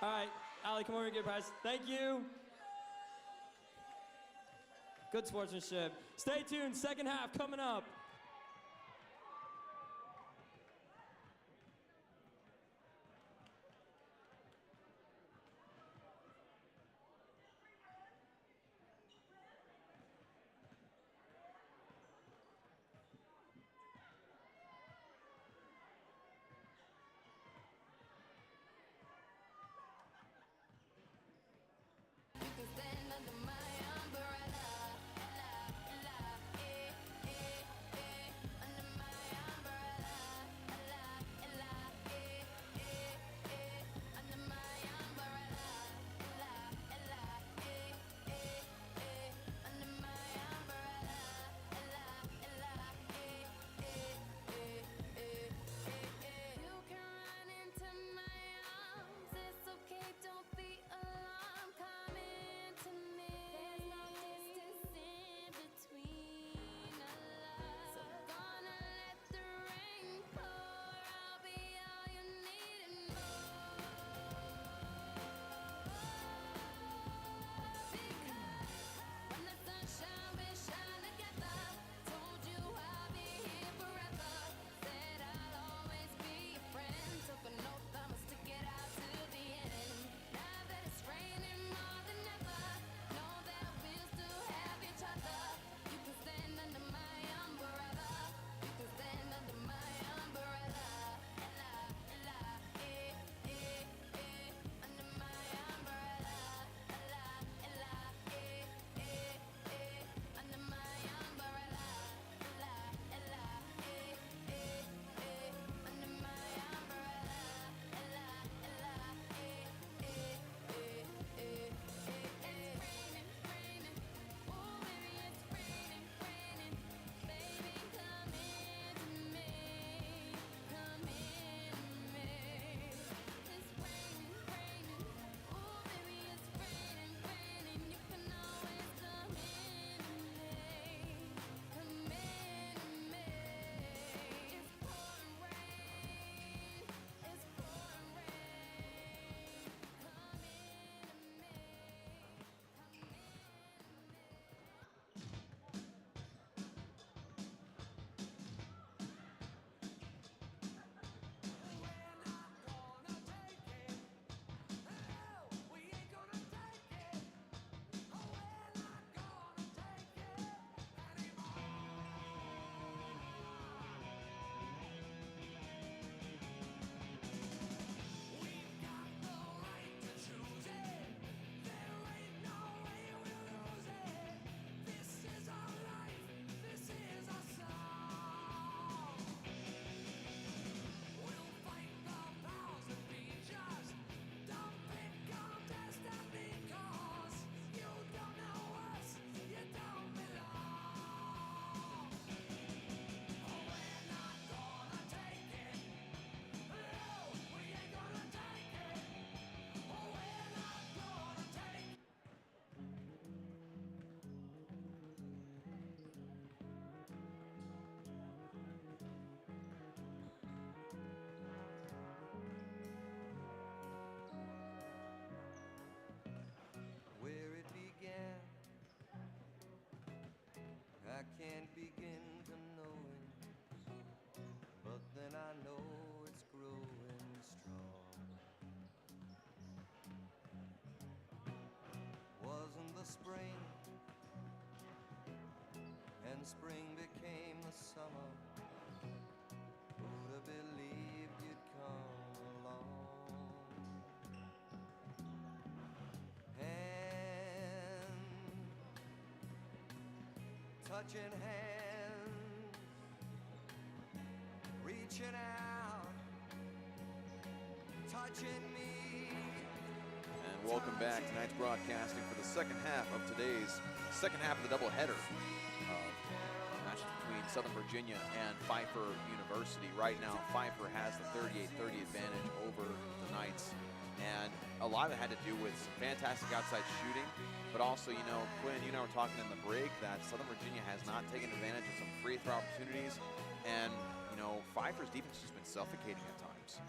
All right, Allie, come over and get a prize. Thank you. Good sportsmanship. Stay tuned, second half coming up. Stand under my umbrella. La, la, eh, eh, spring, and spring became the summer. Who'd have believed you'd come along? Hand touching hands, reaching out, touching me. And welcome back. Tonight's broadcasting for the second half of the doubleheader of matches between Southern Virginia and Pfeiffer University. Right now, Pfeiffer has the 38-30 advantage over the Knights. And a lot of it had to do with some fantastic outside shooting, but also, you know, Quinn, you and I were talking in the break that Southern Virginia has not taken advantage of some free throw opportunities. And, you know, Pfeiffer's defense has been suffocating at times.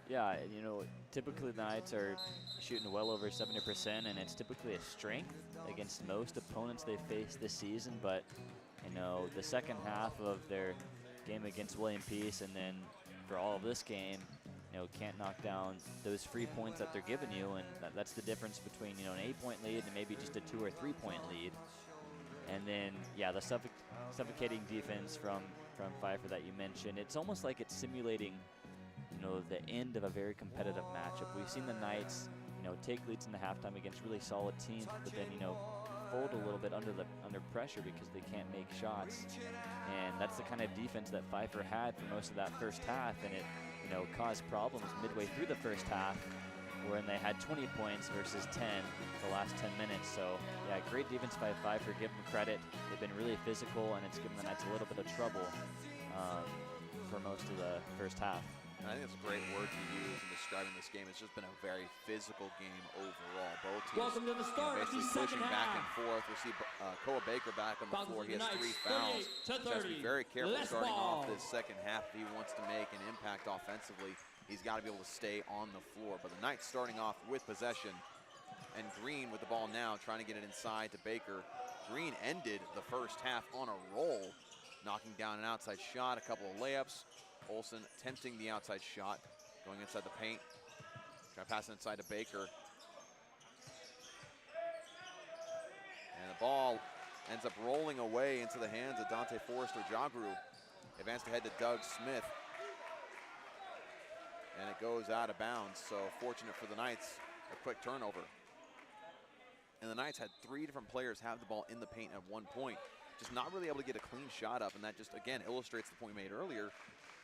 Yeah, you know, typically the Knights are shooting well over 70%, and it's typically a strength against most opponents they face this season. But, you know, the second half of their game against William Peace and then for all of this game, you know, can't knock down those free points that they're giving you, and that's the difference between, you know, an 8-point lead and maybe just a 2 or 3 point lead. And then, yeah, the suffocating defense from Pfeiffer that you mentioned, it's almost like it's simulating, you know, the end of a very competitive matchup. We've seen the Knights, you know, take leads in the halftime against really solid teams, but then, you know, fold a little bit under pressure because they can't make shots. And that's the kind of defense that Pfeiffer had for most of that first half, and it, you know, caused problems midway through the first half when they had 20 points versus 10 the last 10 minutes. So, yeah, great defense by Pfeiffer. Give them credit. They've been really physical, and it's given the Knights a little bit of trouble for most of the first half. And I think it's a great word to use in describing this game. It's just been a very physical game overall. Both teams, Welcome to the start of the basically pushing second back half. and forth. We'll see Koa Baker back on the floor. He has 3 fouls. He has to be very careful starting off this second half if he wants to make an impact offensively. He's got to be able to stay on the floor. But the Knights starting off with possession. And Green with the ball now, trying to get it inside to Baker. Green ended the first half on a roll, knocking down an outside shot, a couple of layups. Olsen attempting the outside shot, going inside the paint. Try to pass it inside to Baker. And the ball ends up rolling away into the hands of Dante Forrester Jagru. Advanced ahead to Doug Smith. And it goes out of bounds, so fortunate for the Knights, a quick turnover. And the Knights had 3 different players have the ball in the paint at one point. Just not really able to get a clean shot up, and that just, again, illustrates the point we made earlier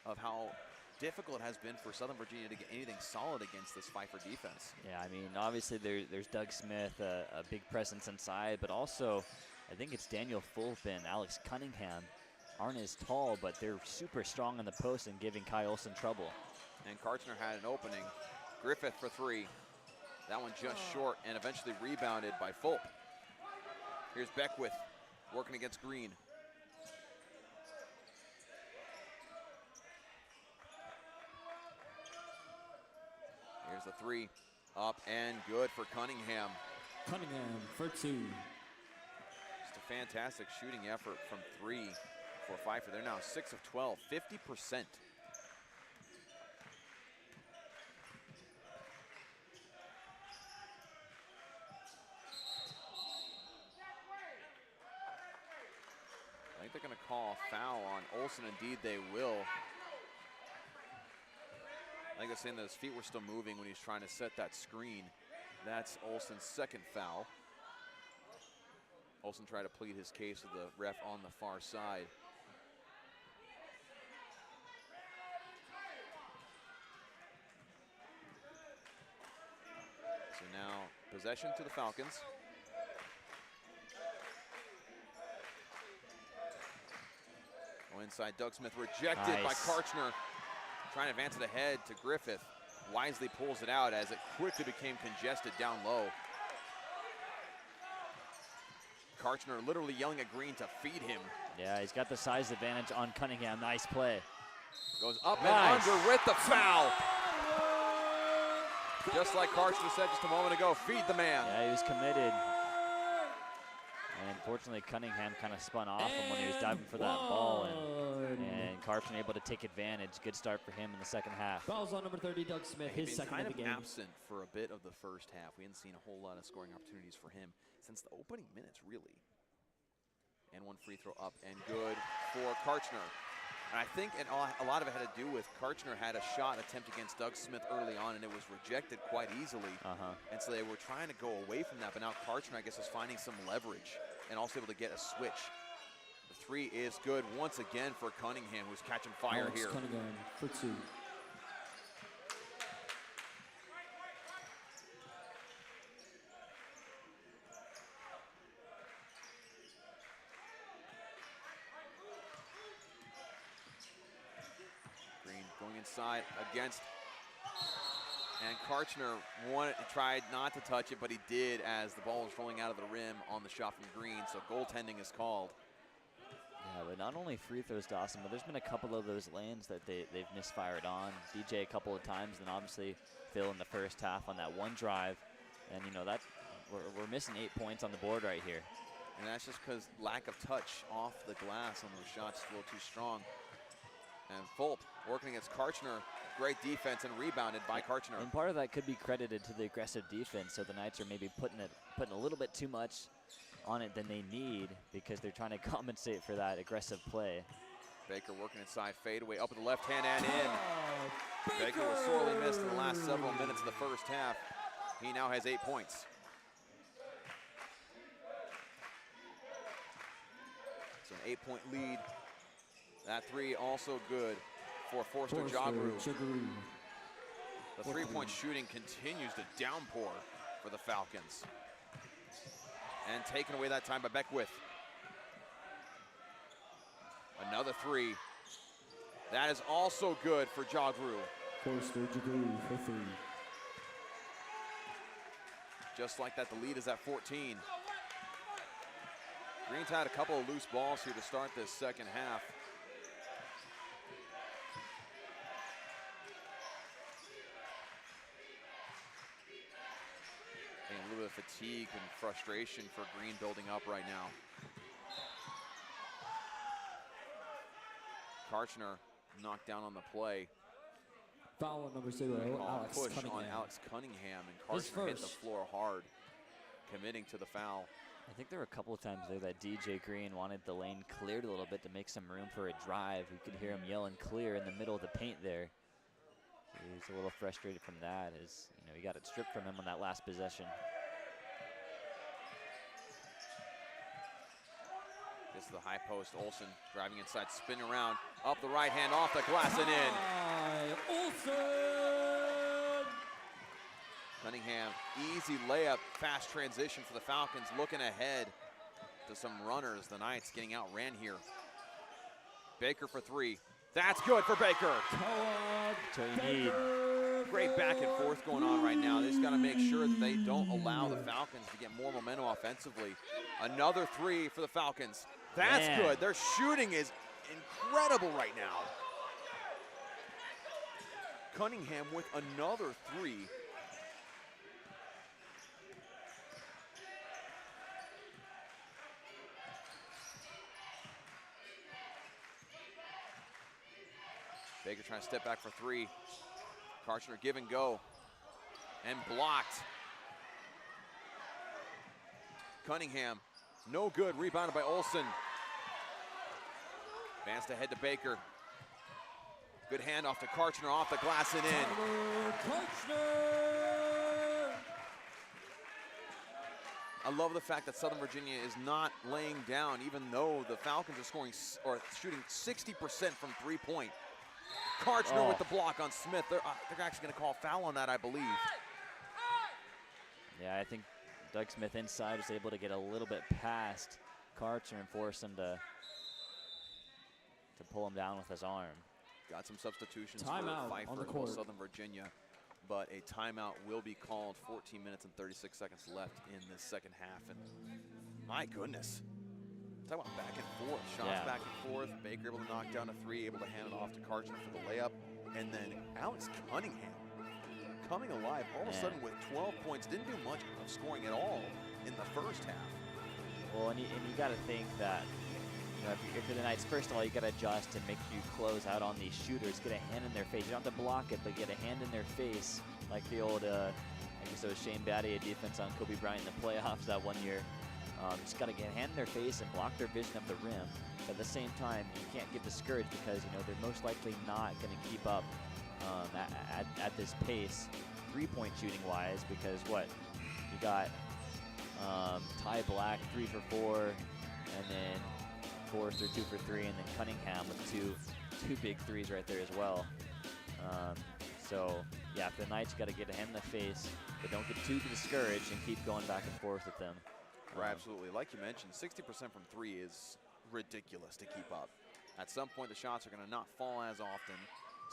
of how difficult it has been for Southern Virginia to get anything solid against this Pfeiffer defense. Yeah, I mean, obviously there's Doug Smith, a big presence inside, but also I think it's Daniel Fulp and Alex Cunningham aren't as tall, but they're super strong in the post and giving Kai Olsen trouble. And Karchner had an opening. Griffith for 3. That one just short and eventually rebounded by Fulp. Here's Beckwith working against Green. Here's the 3, up and good for Cunningham. Cunningham for 2. Just a fantastic shooting effort from 3 for Pfeiffer. They're now 6 of 12, 50%. I think they're going to call a foul on Olsen. Indeed, they will. I think they're saying that his feet were still moving when he's trying to set that screen. That's Olsen's second foul. Olsen tried to plead his case with the ref on the far side. So now possession to the Falcons. Go inside, Doug Smith rejected by Karchner. Trying to advance it ahead to Griffith. Wisely pulls it out as it quickly became congested down low. Karchner literally yelling at Green to feed him. Yeah, he's got the size advantage on Cunningham. Nice play. Goes up and under with the foul. Just like Karchner said just a moment ago, feed the man. Yeah, he was committed. And Unfortunately, Cunningham kind of spun off him when he was diving for that ball, and Karchner able to take advantage. Good start for him in the second half. Fouls on number 30, Doug Smith, his second of the game. Kind of absent for a bit of the first half. We hadn't seen a whole lot of scoring opportunities for him since the opening minutes, really. And one free throw up and good for Karchner. And I think a lot of it had to do with Karchner had a shot attempt against Doug Smith early on, and it was rejected quite easily. And so they were trying to go away from that, but now Karchner, I guess, is finding some leverage and also able to get a switch. The three is good once again for Cunningham, who's catching fire here. Cunningham for 2. Going inside against, and Karchner tried not to touch it, but he did as the ball was rolling out of the rim on the shot from Green, so goaltending is called. Yeah, but not only free throws, Dawson, but there's been a couple of those lanes that they've misfired on. DJ a couple of times, and obviously Phil in the first half on that one drive. And, you know, that we're missing 8 points on the board right here. And that's just because lack of touch off the glass on those shots is a little too strong. And Fulp working against Karchner. Great defense and rebounded by Karchner. And part of that could be credited to the aggressive defense. So the Knights are maybe putting a little bit too much on it than they need because they're trying to compensate for that aggressive play. Baker working inside, fadeaway up with the left hand and in. Baker was sorely missed in the last several minutes of the first half. He now has 8 points. It's an 8-point lead. That three also good for Forster Jagru. The three-point shooting continues to downpour for the Falcons. And taken away that time by Beckwith. Another three. That is also good for Jagru. Forster Jagru for 3. Just like that, the lead is at 14. Green's had a couple of loose balls here to start this second half. A little bit of fatigue and frustration for Green building up right now. Karchner knocked down on the play. Foul on number 0, Alex Push Cunningham. on Alex Cunningham, and Karchner hit the floor hard, committing to the foul. I think there were a couple of times there that DJ Green wanted the lane cleared a little bit to make some room for a drive. You could hear him yelling clear in the middle of the paint there. So he's a little frustrated from that, as you know, he got it stripped from him on that last possession. This is the high post. Olsen driving inside, spin around, up the right hand, off the glass and in. Olsen! Cunningham, easy layup, fast transition for the Falcons, looking ahead to some runners. The Knights getting outran here. Baker for 3. That's good for Baker. That's what you need. Great back and forth going on right now. They just got to make sure that they don't allow the Falcons to get more momentum offensively. Another 3 for the Falcons. That's good. Their shooting is incredible right now. Cunningham with another 3. Baker trying to step back for 3. Karchner give and go. And blocked. Cunningham, no good, rebounded by Olsen. Advanced ahead to Baker. Good handoff to Karchner, off the glass and in. Karchner! I love the fact that Southern Virginia is not laying down, even though the Falcons are scoring or shooting 60% from 3-point. Karchner with the block on Smith. They're actually going to call foul on that, I believe. Yeah, I think Doug Smith inside was able to get a little bit past Karchner and force him to pull him down with his arm. Got some substitutions Timeout for Pfeiffer on the and court. Southern Virginia, but a timeout will be called. 14 minutes and 36 seconds left in this second half. And my goodness, talk about back and forth, shots back and forth. Baker able to knock down a 3, able to hand it off to Karchner for the layup. And then Alex Cunningham coming alive all of a sudden with 12 points. Didn't do much of scoring at all in the first half. Well, and you got to think that, you know, if you're the Knights, first of all, you got to adjust and make sure you close out on these shooters. Get a hand in their face. You don't have to block it, but get a hand in their face, like the old, I guess it was Shane Battier defense on Kobe Bryant in the playoffs that one year. Just got to get a hand in their face and block their vision of the rim. But at the same time, you can't get discouraged because, you know, they're most likely not going to keep up at this pace, three-point shooting-wise, because what? You got Ty Black 3 for 4, and then Forrester 2 for 3, and then Cunningham with two big threes right there as well. So yeah, for the Knights, you got to get a hand in the face, but don't get too discouraged and keep going back and forth with them. Right, absolutely. Like you mentioned, 60% from 3 is ridiculous to keep up. At some point, the shots are going to not fall as often.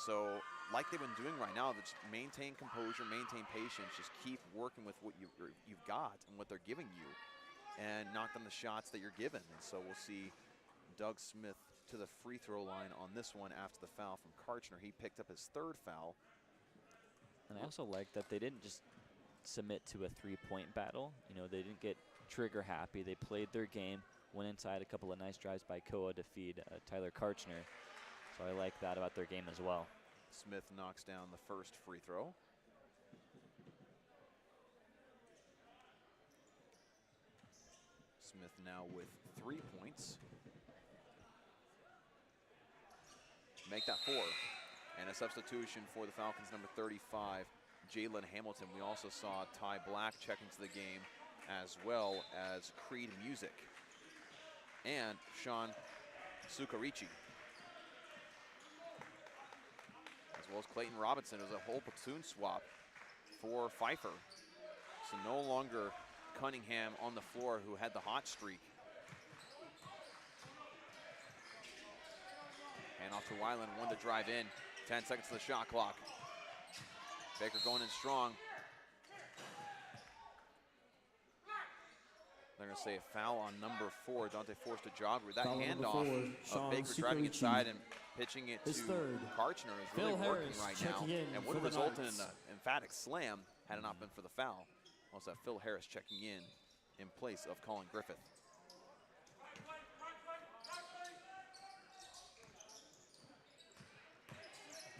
So, like they've been doing right now, just maintain composure, maintain patience, just keep working with what you've got and what they're giving you, and knock down the shots that you're given. And so we'll see Doug Smith to the free throw line on this one after the foul from Karchner. He picked up his 3rd foul. And I also like that they didn't just submit to a three-point battle. You know, they didn't get trigger happy. They played their game, went inside, a couple of nice drives by Koa to feed Tyler Karchner. So I like that about their game as well. Smith knocks down the 1st free throw. Smith now with 3 points. Make that 4. And a substitution for the Falcons, number 35, Jalen Hamilton. We also saw Ty Black check into the game, as well as Creed Music and Sean Sukarichi, as well as Clayton Robinson. It was a whole platoon swap for Pfieffer. So no longer Cunningham on the floor, who had the hot streak. Hand off to Weiland, 1 to drive in. 10 seconds to the shot clock. Baker going in strong. They're going to say a foul on number 4, Dante Forster Jogger. That handoff of Baker driving inside and pitching it to Karchner is really working right now, and would have resulted in an emphatic slam had it not been for the foul. Also have Phil Harris checking in place of Colin Griffith.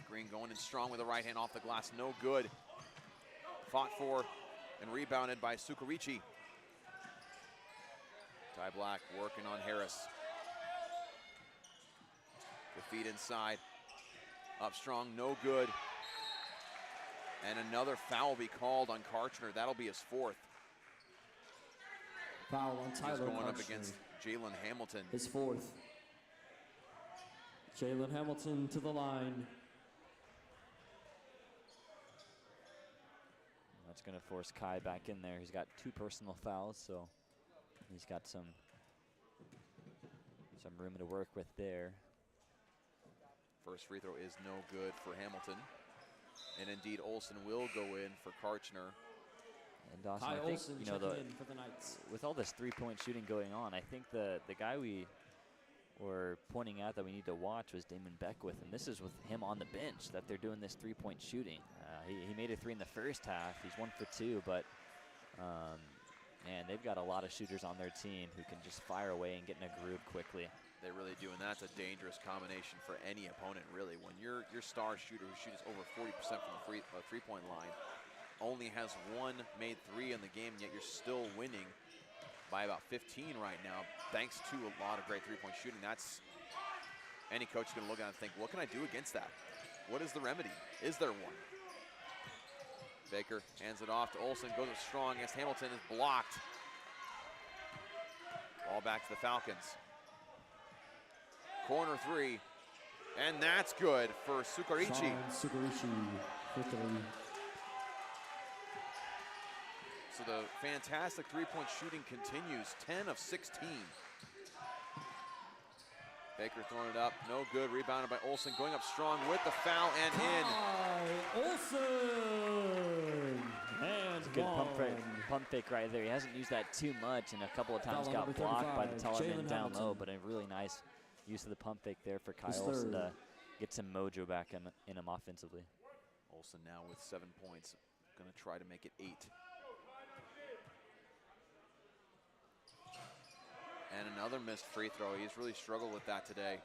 Green going in strong with the right hand off the glass, no good. Fought for and rebounded by Sukarichi. Ty Black working on Harris. The feed inside. Up strong, no good. And another foul will be called on Karchner. That'll be his 4th. Foul on Tyler He's going Karchner. up against Jalen Hamilton. His 4th. Jalen Hamilton to the line. That's going to force Kai back in there. He's got 2 personal fouls, so he's got some room to work with there. First free throw is no good for Hamilton. And indeed, Olsen will go in for Karchner. And Dawson, Kai I think, Olsen you know, checking in for the Knights. with all this three-point shooting going on, I think the guy we were pointing out that we need to watch was Damon Beckwith, and this is with him on the bench that they're doing this three-point shooting. He made a 3 in the first half. He's 1 for 2, but man, they've got a lot of shooters on their team who can just fire away and get in a groove quickly. They really do, and that's a dangerous combination for any opponent, really. When your star shooter, who shoots over 40% from the three-point line, only has 1 made 3 in the game, yet you're still winning by about 15 right now, thanks to a lot of great three-point shooting. That's any coach is going to look at it and think, what can I do against that? What is the remedy? Is there one? Baker hands it off to Olsen, goes up strong against Hamilton, is blocked. Ball back to the Falcons. Corner 3, and that's good for Sukarichi. Sean Sukarichi for 3. So the fantastic three-point shooting continues, 10 of 16. Baker throwing it up, no good, rebounded by Olsen, going up strong with the foul and in. Olsen! And Good pump fake right there. He hasn't used that too much, and a couple of times got blocked by the taller man down low, but a really nice use of the pump fake there for Kai Olsen to get some mojo back in him offensively. Olsen now with 7 points, going to try to make it 8. And another missed free throw. He's really struggled with that today.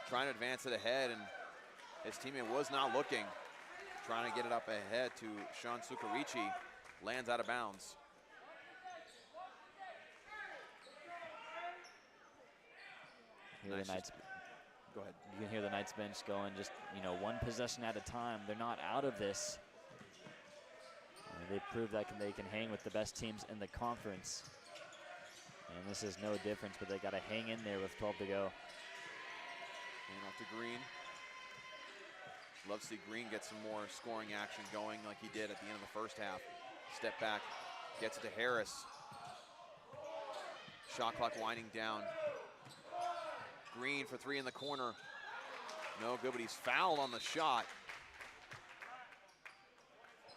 Trying to advance it ahead, and his teammate was not looking. Trying to get it up ahead to Sean Sukarichi. Lands out of bounds. Hear the Knights. Go ahead. You can hear the Knights bench going just, one possession at a time. They're not out of this. They've proved that they can hang with the best teams in the conference. And this is no difference, but they got to hang in there with 12 to go. Hand off to Green. Love to see Green get some more scoring action going like he did at the end of the first half. Step back, gets it to Harris. Shot clock winding down. Green for three in the corner. No good, but he's fouled on the shot.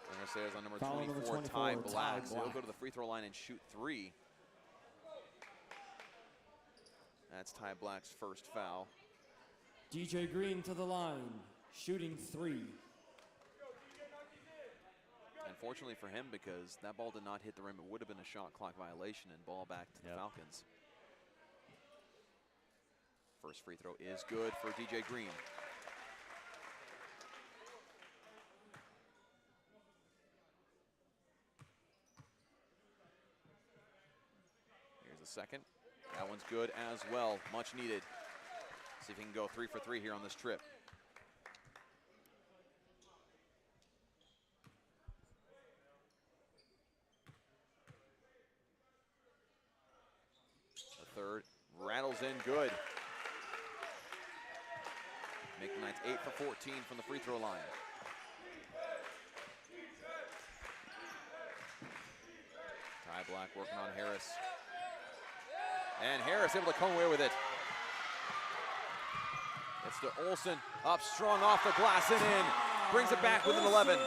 I'm going to say it was on number 24, Ty Black. So he'll go to the free throw line and shoot three. That's Ty Black's first foul. DJ Green to the line, shooting three. Unfortunately for him, because that ball did not hit the rim, it would have been a shot clock violation and ball back to the Falcons. First free throw is good for DJ Green. Here's the second. That one's good as well, much needed. See if he can go 3 for 3 here on this trip. The third rattles in good. Make the Knights 8 for 14 from the free throw line. Ty Black working on Harris. And Harris able to come away with it. It's to Olsen, up strong off the glass and in. Brings it back within 11.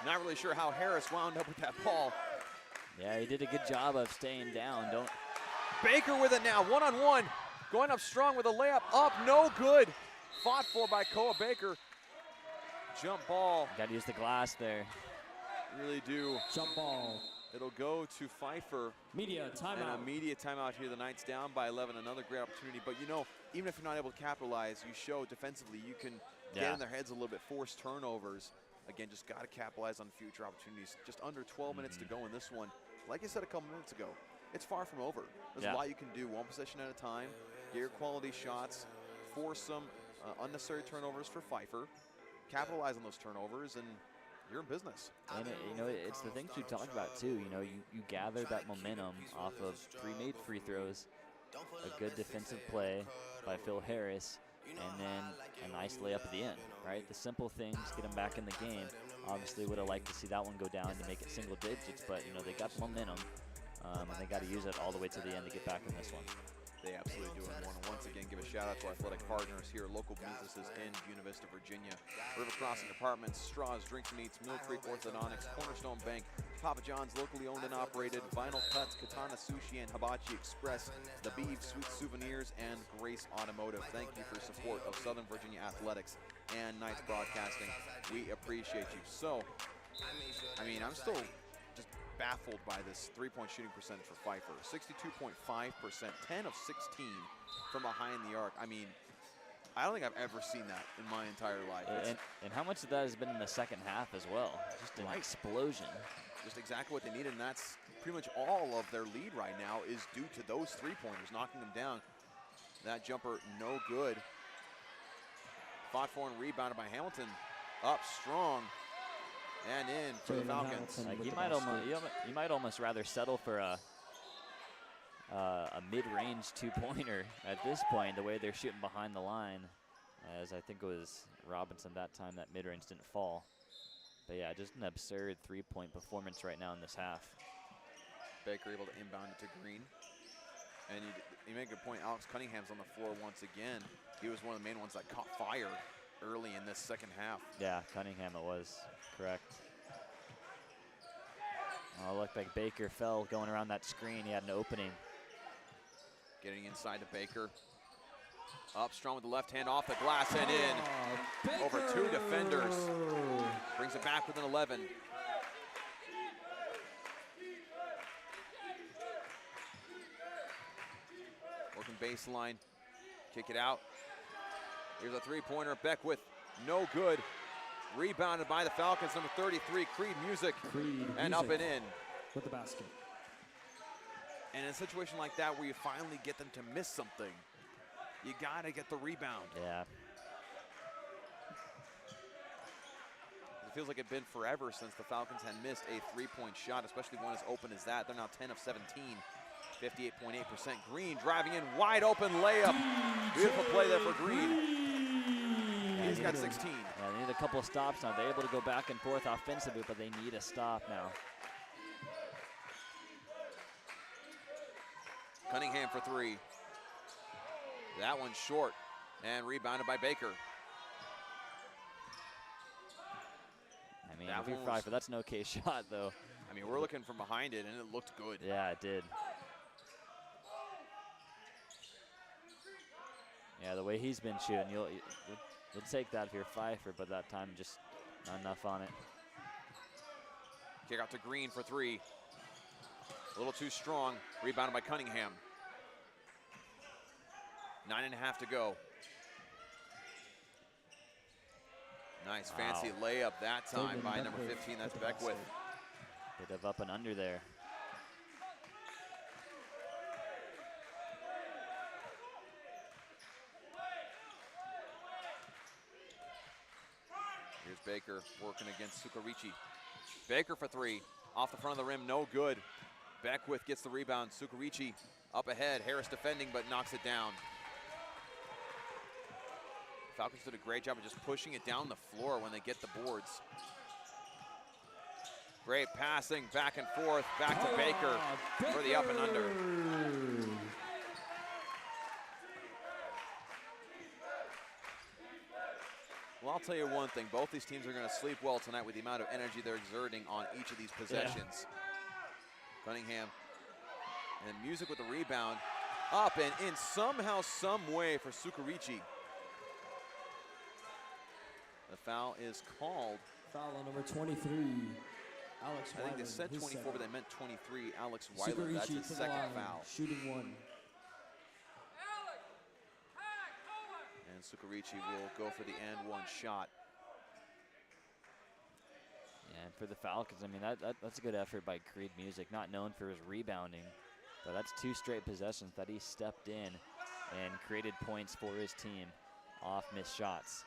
Not really sure how Harris wound up with that ball. Yeah, he did a good job of staying down. Baker with it now, one-on-one. Going up strong with a layup, up, no good. Fought for by Koa Baker. Jump ball. Got to use the glass there. Really do. Jump ball. It'll go to Pfieffer. Media timeout. And a media timeout here. The Knights down by 11. Another great opportunity. But even if you're not able to capitalize, you show defensively you can get in their heads a little bit, force turnovers. Again, just got to capitalize on future opportunities. Just under 12 minutes to go in this one. Like I said a couple minutes ago, it's far from over. There's a lot you can do, one possession at a time. Get your quality shots, force some unnecessary turnovers for Pfieffer, capitalize on those turnovers, and you're in business. And it's the things we talked about too. You gather that momentum off of 3 made free throws, a good defensive play by Phil Harris, and then a nice layup at the end, right? The simple things get them back in the game. Obviously would have liked to see that one go down to make it single digits, but they got the momentum, and they got to use it all the way to the end to get back in this one. They absolutely do. And want to once again give a shout out to our athletic partners here, local businesses in Buena Vista, Virginia. River Crossing Apartments, Straws, Drinks and Eats, Mill Creek Orthodontics, Cornerstone Bank, Papa John's, locally owned and operated, Vinyl Cuts, Katana Sushi and Hibachi Express, The Beeve, Sweet Souvenirs, and Grace Automotive. Thank you for your support of Southern Virginia Athletics and Knights Broadcasting. We appreciate you. So, I'm still just baffled by this three-point shooting percentage for Pfieffer. 62.5%, 10 of 16 from behind the arc. I don't think I've ever seen that in my entire life. And how much of that has been in the second half as well? Just an explosion. Just exactly what they needed, and that's pretty much all of their lead right now is due to those three-pointers, knocking them down. That jumper, no good. Fought for and rebounded by Hamilton. Up strong. And in for the Falcons. You might almost rather settle for a mid-range two-pointer at this point, the way they're shooting behind the line, as I think it was Robinson that time that mid-range didn't fall. But yeah, just an absurd three-point performance right now in this half. Baker able to inbound it to Green. And you make a good point, Alex Cunningham's on the floor once again. He was one of the main ones that caught fire early in this second half. Yeah, Cunningham it was, correct. Oh, it looked like Baker fell going around that screen. He had an opening. Getting inside to Baker. Up strong with the left hand off the glass and in. Over 2 defenders. Brings it back within 11. baseline. Kick it out. Here's a three-pointer. Beckwith, no good. Rebounded by the Falcons, number 33, Creed Music. And up and in. With the basket. And in a situation like that where you finally get them to miss something, you gotta get the rebound. Yeah. It feels like it's been forever since the Falcons had missed a three-point shot, especially one as open as that. They're now 10 of 17, 58.8%. Green driving in, wide open layup. Beautiful play there for Green. He's got 16. Yeah, they need a couple of stops now. They're able to go back and forth offensively, but they need a stop now. Cunningham for three. That one's short and rebounded by Baker. I mean, That if you're one was- Pfeiffer, that's an okay shot, though. I mean, we're looking from behind it, and it looked good. Yeah, it did. Yeah, the way he's been shooting, you'll take that if you're Pfeiffer, but that time just not enough on it. Kick out to Green for three. A little too strong. Rebounded by Cunningham. 9.5 to go. Nice fancy layup that time by number 15. That's Beckwith. Bit of up and under there. Here's Baker working against Sukarichi. Baker for three. Off the front of the rim, no good. Beckwith gets the rebound. Sukarichi up ahead. Harris defending, but knocks it down. Falcons did a great job of just pushing it down the floor when they get the boards. Great passing, back and forth, back to Baker for the up and under. Well, I'll tell you one thing. Both these teams are going to sleep well tonight with the amount of energy they're exerting on each of these possessions. Cunningham and Music with the rebound. Up and in somehow, some way for Sukarichi. The foul is called. Foul on number 23, Alex I think they Weiland, said his 24, but they meant 23. Alex second. Weiland, that's Sukarichi his to the second line, foul. shooting one. And Sukarichi will go for the and one shot. And for the Falcons, I mean, that's a good effort by Creed Music, not known for his rebounding, but that's 2 straight possessions that he stepped in and created points for his team off missed shots.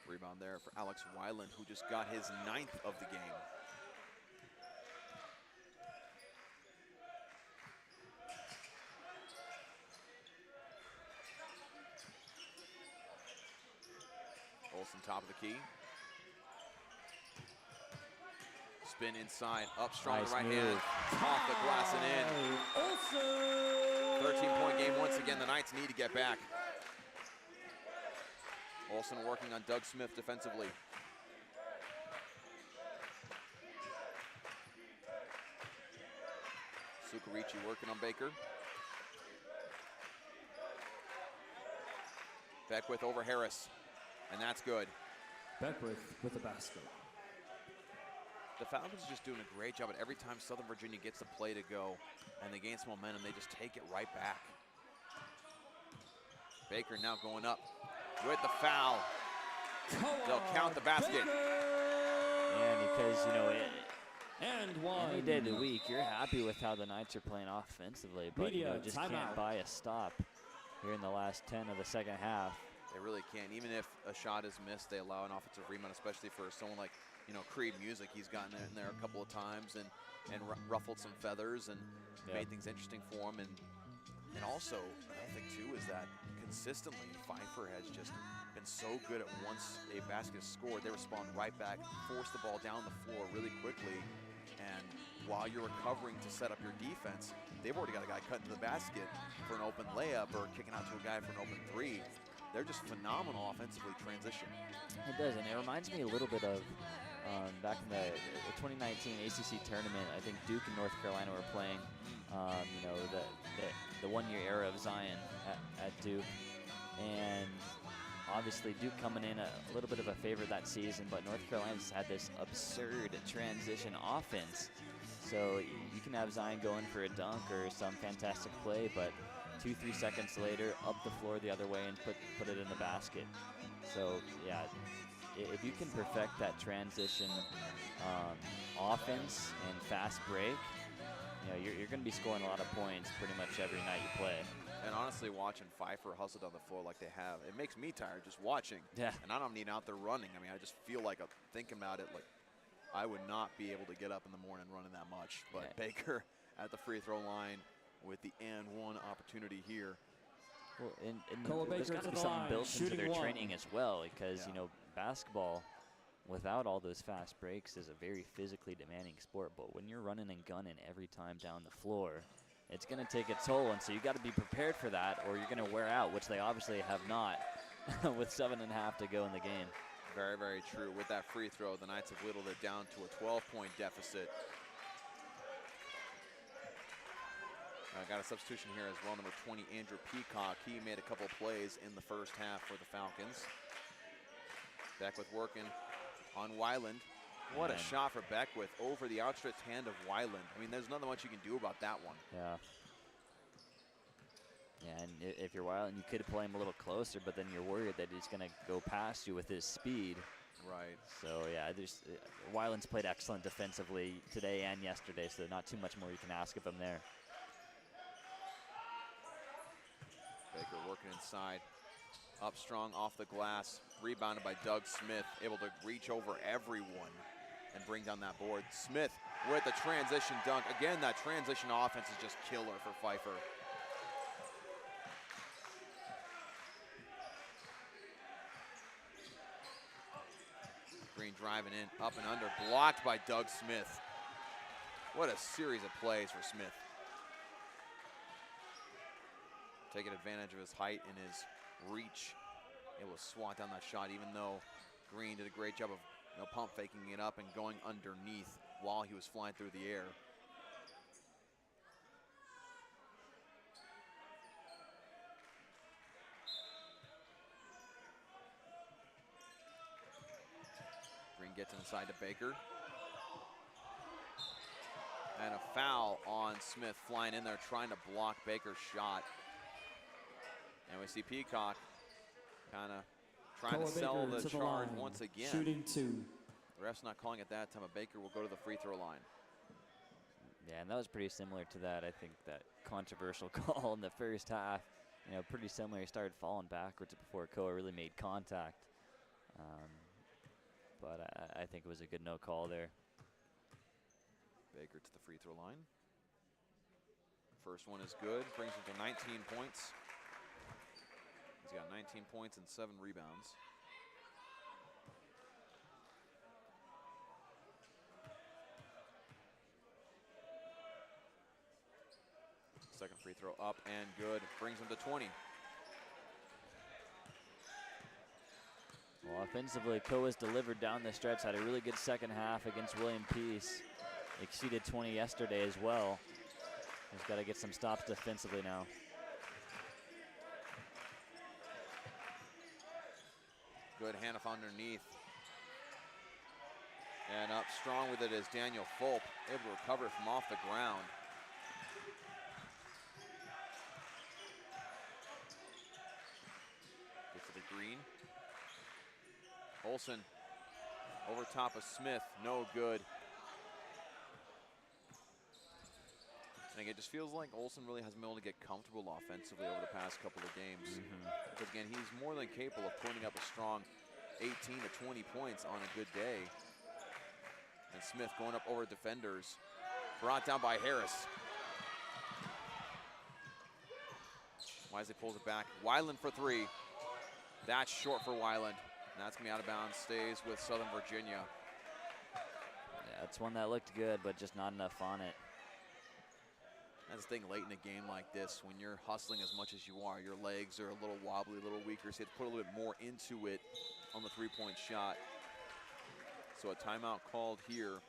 Rebound there for Alex Weiland, who just got his 9th of the game. Olsen top of the key. Spin inside, up strong Nice the right move. hand, off the glass and in. Olsen! 13-point game once again. The Knights need to get back. Olsen working on Doug Smith defensively. Sukarichi working on Baker. Beckwith over Harris, and that's good. Beckwith with the basket. The Falcons are just doing a great job at every time Southern Virginia gets a play to go and they gain some momentum, they just take it right back. Baker now going up with the foul. They'll count the basket. And because, you know, And one. any day of the week, you're happy with how the Knights are playing offensively, but you know, Media, just timeout. can't buy a stop here in the last 10 of the second half. They really can't. Even if a shot is missed, they allow an offensive rebound, especially for someone like, you know, Creed Music. He's gotten in there a couple of times and ruffled some feathers and made things interesting for him. And also, another thing too is that consistently Pfeiffer has just been so good at once a basket is scored, they respond right back, force the ball down the floor really quickly. And while you're recovering to set up your defense, they've already got a guy cutting to the basket for an open layup or kicking out to a guy for an open three. They're just phenomenal offensively transition. It does, and it reminds me a little bit of back in the 2019 ACC tournament. I think Duke and North Carolina were playing, you know, the one-year era of Zion at Duke. And obviously Duke coming in a little bit of a favorite that season, but North Carolina's had this absurd transition offense. So you can have Zion going for a dunk or some fantastic play, but 2-3 seconds later, up the floor the other way and put it in the basket. So yeah, if you can perfect that transition offense and fast break, you know, you're going to be scoring a lot of points pretty much every night you play. And honestly, watching Pfieffer hustle down the floor like they have, it makes me tired just watching. Yeah. And I don't need out there running. I mean, I just feel like thinking about it, like I would not be able to get up in the morning running that much. But Yeah. Baker at the free throw line with the and one opportunity here. Well, and Koa there's Baker got to to be the something line, built into shooting their one. training as well, because Yeah. you know, basketball without all those fast breaks is a very physically demanding sport. But when you're running and gunning every time down the floor, it's going to take a toll, and so you got to be prepared for that, or you're going to wear out, which they obviously have not, with 7.5 to go in the game. Very, very true. With that free throw, the Knights have whittled it down to a 12-point deficit. Got a substitution here as well, number 20, Andrew Peacock. He made a couple plays in the first half for the Falcons. Beckwith working on Weiland. What a shot for Beckwith over the outstretched hand of Weiland. I mean, there's nothing much you can do about that one. Yeah. Yeah, and if you're Wild, you could play him a little closer, but then you're worried that he's going to go past you with his speed. Right. So, yeah, Weiland's played excellent defensively today and yesterday, so not too much more you can ask of him there. Baker working inside. Up strong off the glass. Rebounded by Doug Smith. Able to reach over everyone and bring down that board. Smith with the transition dunk. Again, that transition offense is just killer for Pfieffer. Green driving in, up and under, blocked by Doug Smith. What a series of plays for Smith. Taking advantage of his height and his reach. Able to swat down that shot, even though Green did a great job of pump faking it up and going underneath while he was flying through the air. Green gets inside to Baker. And a foul on Smith flying in there trying to block Baker's shot. And we see Peacock kind of trying Koa to sell Baker the to charge line, once again. Shooting 2. The ref's not calling it that time, but Baker will go to the free throw line. Yeah, and that was pretty similar to that, I think, that controversial call in the first half. You know, pretty similar. He started falling backwards before Koa really made contact. But I think it was a good no call there. Baker to the free throw line. First one is good, brings him to 19 points. He's got 19 points and 7 rebounds. Second free throw up and good, brings him to 20. Well, offensively, Koa's delivered down the stretch, had a really good second half against William Peace. Exceeded 20 yesterday as well. He's got to get some stops defensively now. Good handoff underneath. And up strong with it is Daniel Fulp, able to recover from off the ground. Gets to the Green. Olsen over top of Smith, no good. And again, it just feels like Olsen really hasn't been able to get comfortable offensively over the past couple of games. Because again, he's more than capable of putting up a strong 18 to 20 points on a good day. And Smith going up over defenders. Brought down by Harris. Wisely pulls it back. Weiland for 3. That's short for Weiland. And that's going to be out of bounds. Stays with Southern Virginia. Yeah, it's one that looked good, but just not enough on it. That's the thing late in a game like this, when you're hustling as much as you are, your legs are a little wobbly, a little weaker, so you have to put a little bit more into it on the three-point shot. So a timeout called here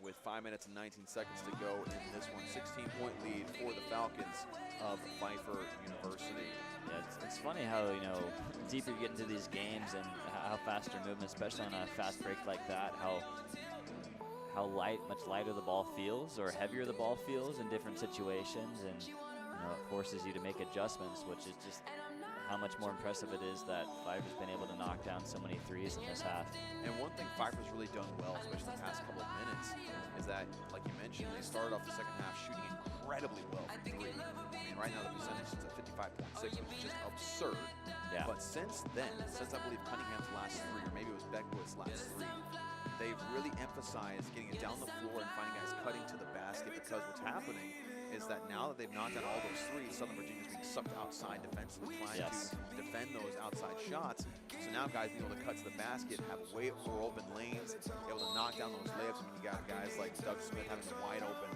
with 5 minutes and 19 seconds to go in this one. 16-point lead for the Falcons of Pfieffer University. Yeah, it's funny how, you know, deeper you get into these games and how fast your movement, especially on a fast break like that, how much lighter the ball feels or heavier the ball feels in different situations. And it forces you to make adjustments, which is just how much more impressive it is that Pfeiffer's been able to knock down so many threes in this half. And one thing Pfeiffer's really done well, especially the past couple of minutes, is that, like you mentioned, they started off the second half shooting incredibly well from three. I mean, right now the percentage is at 55.6, which is just absurd. Yeah. But since then, since I believe Cunningham's last three, or maybe it was Beckwith's last three, they've really emphasized getting it down the floor and finding guys cutting to the basket, because what's happening is that now that they've knocked down all those threes, Southern Virginia's being sucked outside defensively, trying to defend those outside shots. So now guys being able to cut to the basket, have way more open lanes, able to knock down those layups. I mean, you got guys like Doug Smith having a wide open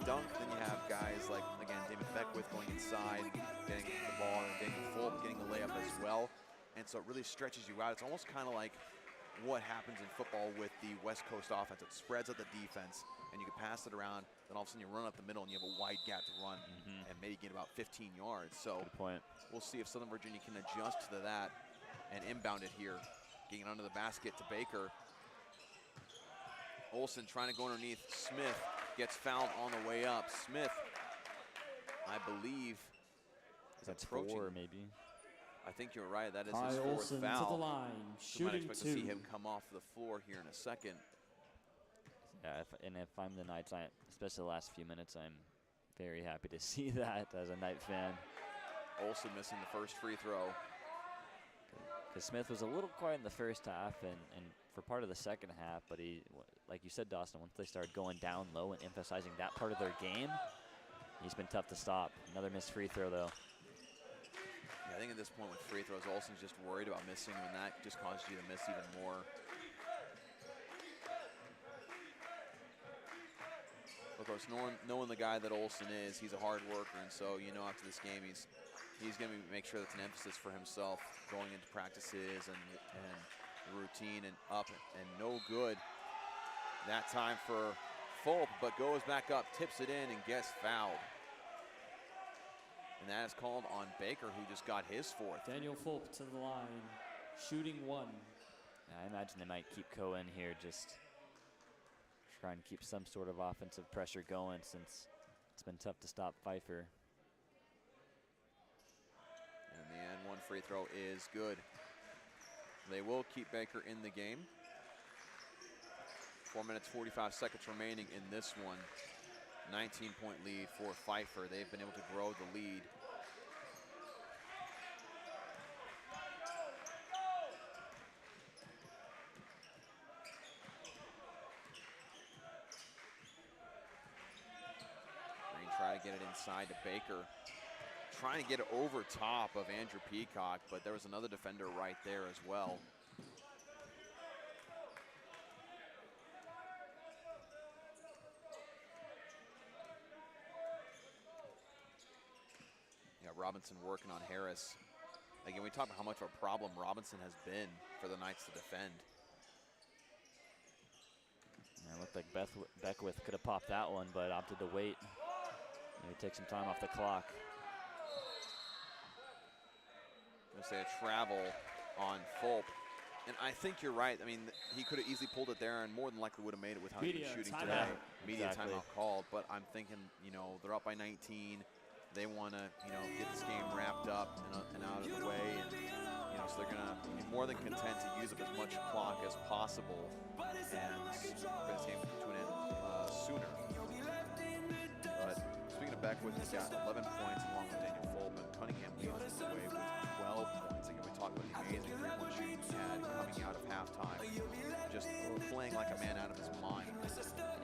dunk. Then you have guys like, again, David Beckwith going inside, getting the ball, and Daniel Fulp getting the layup as well. And so it really stretches you out. It's almost kind of like what happens in football with the West Coast offense. It spreads out the defense, and you can pass it around, then all of a sudden you run up the middle and you have a wide gap to run and maybe get about 15 yards. So Good point. We'll see if Southern Virginia can adjust to that and inbound it here. Getting it under the basket to Baker. Olsen trying to go underneath. Smith gets fouled on the way up. Smith, I believe, is That's approaching. 4 maybe. I think you're right. That is Ty his fourth Olsen foul. to the line, So we might shooting expect 2. to see him come off the floor here in a second. Yeah, if I'm the Knights, especially the last few minutes, I'm very happy to see that as a Knight fan. Olsen missing the first free throw. Because Smith was a little quiet in the first half and for part of the second half, but he, like you said, Dawson, once they started going down low and emphasizing that part of their game, he's been tough to stop. Another missed free throw, though. Yeah, I think at this point with free throws, Olsen's just worried about missing, and that just causes you to miss even more. Of course, knowing the guy that Olsen is, he's a hard worker, and so after this game, he's going to make sure that's an emphasis for himself going into practices and routine, and up and no good. That time for Fulp, but goes back up, tips it in, and gets fouled. And that is called on Baker, who just got his fourth. Daniel Fulp to the line, shooting 1. I imagine they might keep Cohen here, just trying to keep some sort of offensive pressure going since it's been tough to stop Pfeiffer. And in the end, one free throw is good. They will keep Baker in the game. 4 minutes, 45 seconds remaining in this one. 19-point lead for Pfeiffer. They've been able to grow the lead. Green try to get it inside to Baker. Trying to get it over top of Andrew Peacock, but there was another defender right there as well. Robinson working on Harris. Again, we talk about how much of a problem Robinson has been for the Knights to defend. Yeah, it looked like Beckwith could have popped that one, but opted to wait. Maybe take some time off the clock. I'm gonna say a travel on Fulp. And I think you're right. I mean, he could have easily pulled it there and more than likely would have made it with how he was shooting today. Media timeout called, but I'm thinking, they're up by 19. They want to, get this game wrapped up and out of the way, and so they're going to be more than content to use up as much clock as possible and bring this game to an end sooner. But speaking of Beckwith, he's got 11 points along with Daniel Fulp, and Cunningham leads the way with 12 points. Again, we talked about the amazing three-point shooting he had coming out of halftime, just playing like a man out of his mind.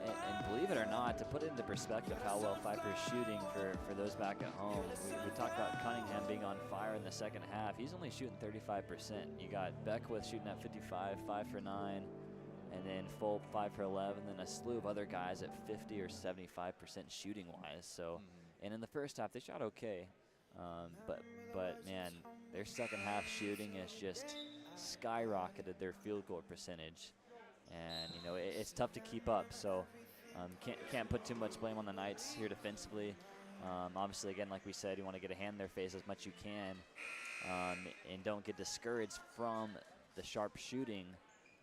And believe it or not, to put it into perspective how well Pfeiffer is shooting for those back at home, we talked about Cunningham being on fire in the second half. He's only shooting 35%. You got Beckwith shooting at 55, 5 for 9, and then Fulp 5 for 11, then a slew of other guys at 50 or 75% shooting-wise. So, and in the first half, they shot okay, but man, their second half shooting has just skyrocketed their field goal percentage. And it's tough to keep up, so can't put too much blame on the Knights here defensively. Obviously, again, like we said, you want to get a hand in their face as much as you can, and don't get discouraged from the sharp shooting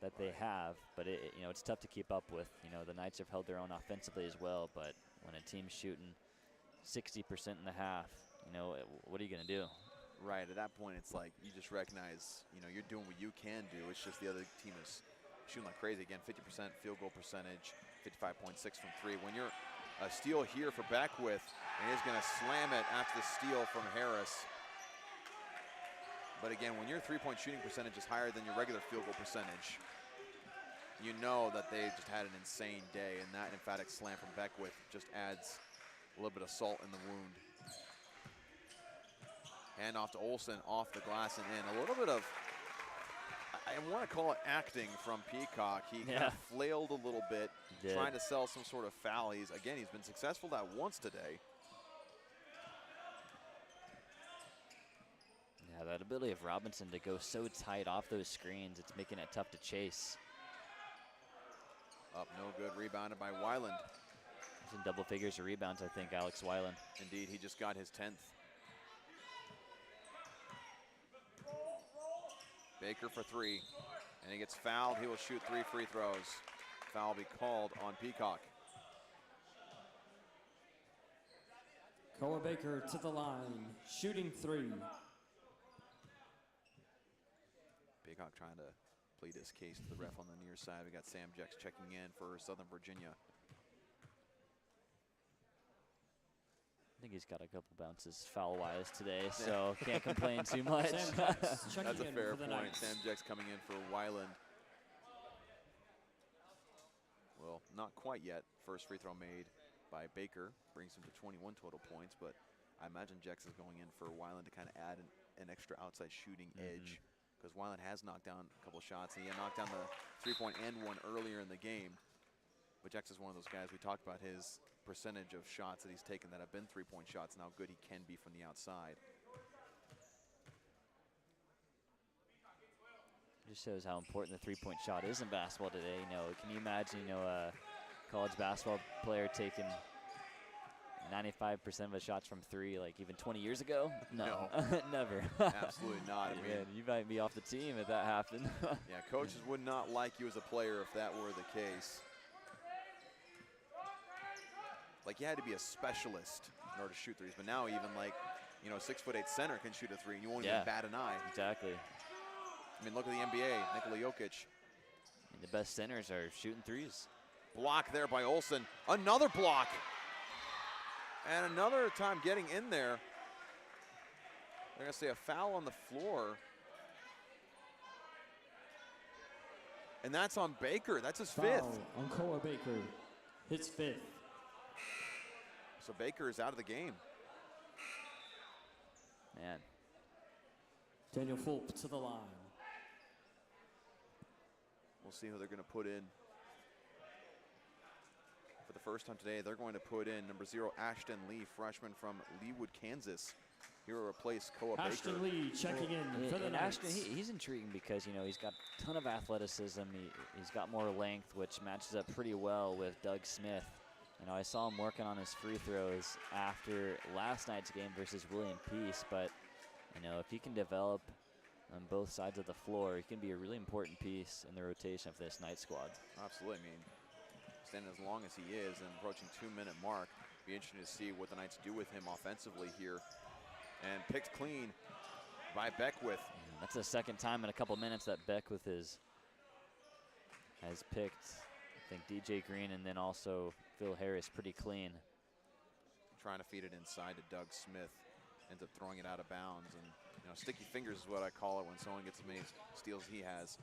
that they have. But it's tough to keep up with. The Knights have held their own offensively as well, but when a team's shooting 60% in the half. You know, what are you going to do? Right, at that point, it's like you just recognize, you know, you're doing what you can do. It's just the other team is shooting like crazy. Again, 50% field goal percentage, 55.6 from three. When you're a steal here for Beckwith, and he's going to slam it after the steal from Harris. But again, when your three-point shooting percentage is higher than your regular field goal percentage, you know that they just had an insane day, and that emphatic slam from Beckwith just adds a little bit of salt in the wound. Hand off to Olsen, off the glass and in. A little bit of, I want to call it acting from Peacock. He kind of flailed a little bit, trying to sell some sort of foul. He's been successful that once today. Yeah, that ability of Robinson to go so tight off those screens, it's making it tough to chase. Up, no good, rebounded by Weiland. He's in double figures of rebounds, I think, Alex Weiland. Indeed, he just got his 10th. Baker for three, and he gets fouled. He will shoot 3 free throws. Foul will be called on Peacock. Koa Baker to the line, shooting 3. Peacock trying to plead his case to the ref on the near side. We got Sam Jex checking in for Southern Virginia. I think he's got a couple bounces foul-wise today, so can't complain too much. That's a fair point. Sam Jex coming in for Weiland. Well, not quite yet. First free throw made by Baker brings him to 21 total points, but I imagine Jex is going in for Weiland to kind of add an extra outside shooting edge, because Weiland has knocked down a couple shots, and he had knocked down the three-point and one earlier in the game. But Jex is one of those guys, we talked about his percentage of shots that he's taken that have been three-point shots and how good he can be from the outside. Just shows how important the three-point shot is in basketball today. You know, can you imagine, you know, a college basketball player taking 95% of his shots from three, like even 20 years ago? No. Never. Absolutely not. I mean, man, you might be off the team if that happened. Yeah, coaches would not like you as a player if that were the case. Like, you had to be a specialist in order to shoot threes, but now even like, you know, a 6'8" center can shoot a three, and you won't even bat an eye. Exactly. I mean, look at the NBA, Nikola Jokic. And the best centers are shooting threes. Block there by Olsen. Another block. And another time getting in there. They're going to say a foul on the floor. And that's on Baker. That's his fifth. On Koa Baker, his 5th. So Baker is out of the game. Man. Daniel Fulp to the line. We'll see who they're going to put in. For the first time today, they're going to put in number 0, Ashton Lee, freshman from Leawood, Kansas. Here will replace Koa Baker. Ashton Lee checking in for the Knights. Ashton, he's intriguing because, you know, he's got a ton of athleticism. He's got more length, which matches up pretty well with Doug Smith. You know, I saw him working on his free throws after last night's game versus William Peace, but, you know, if he can develop on both sides of the floor, he can be a really important piece in the rotation of this night squad. Absolutely. I mean, standing as long as he is and approaching 2-minute mark, be interesting to see what the Knights do with him offensively here. And picked clean by Beckwith. That's the second time in a couple minutes that Beckwith has picked, I think, DJ Green and then also Phil Harris pretty clean. Trying to feed it inside to Doug Smith. Ends up throwing it out of bounds. And, you know, sticky fingers is what I call it when someone gets as many steals he has.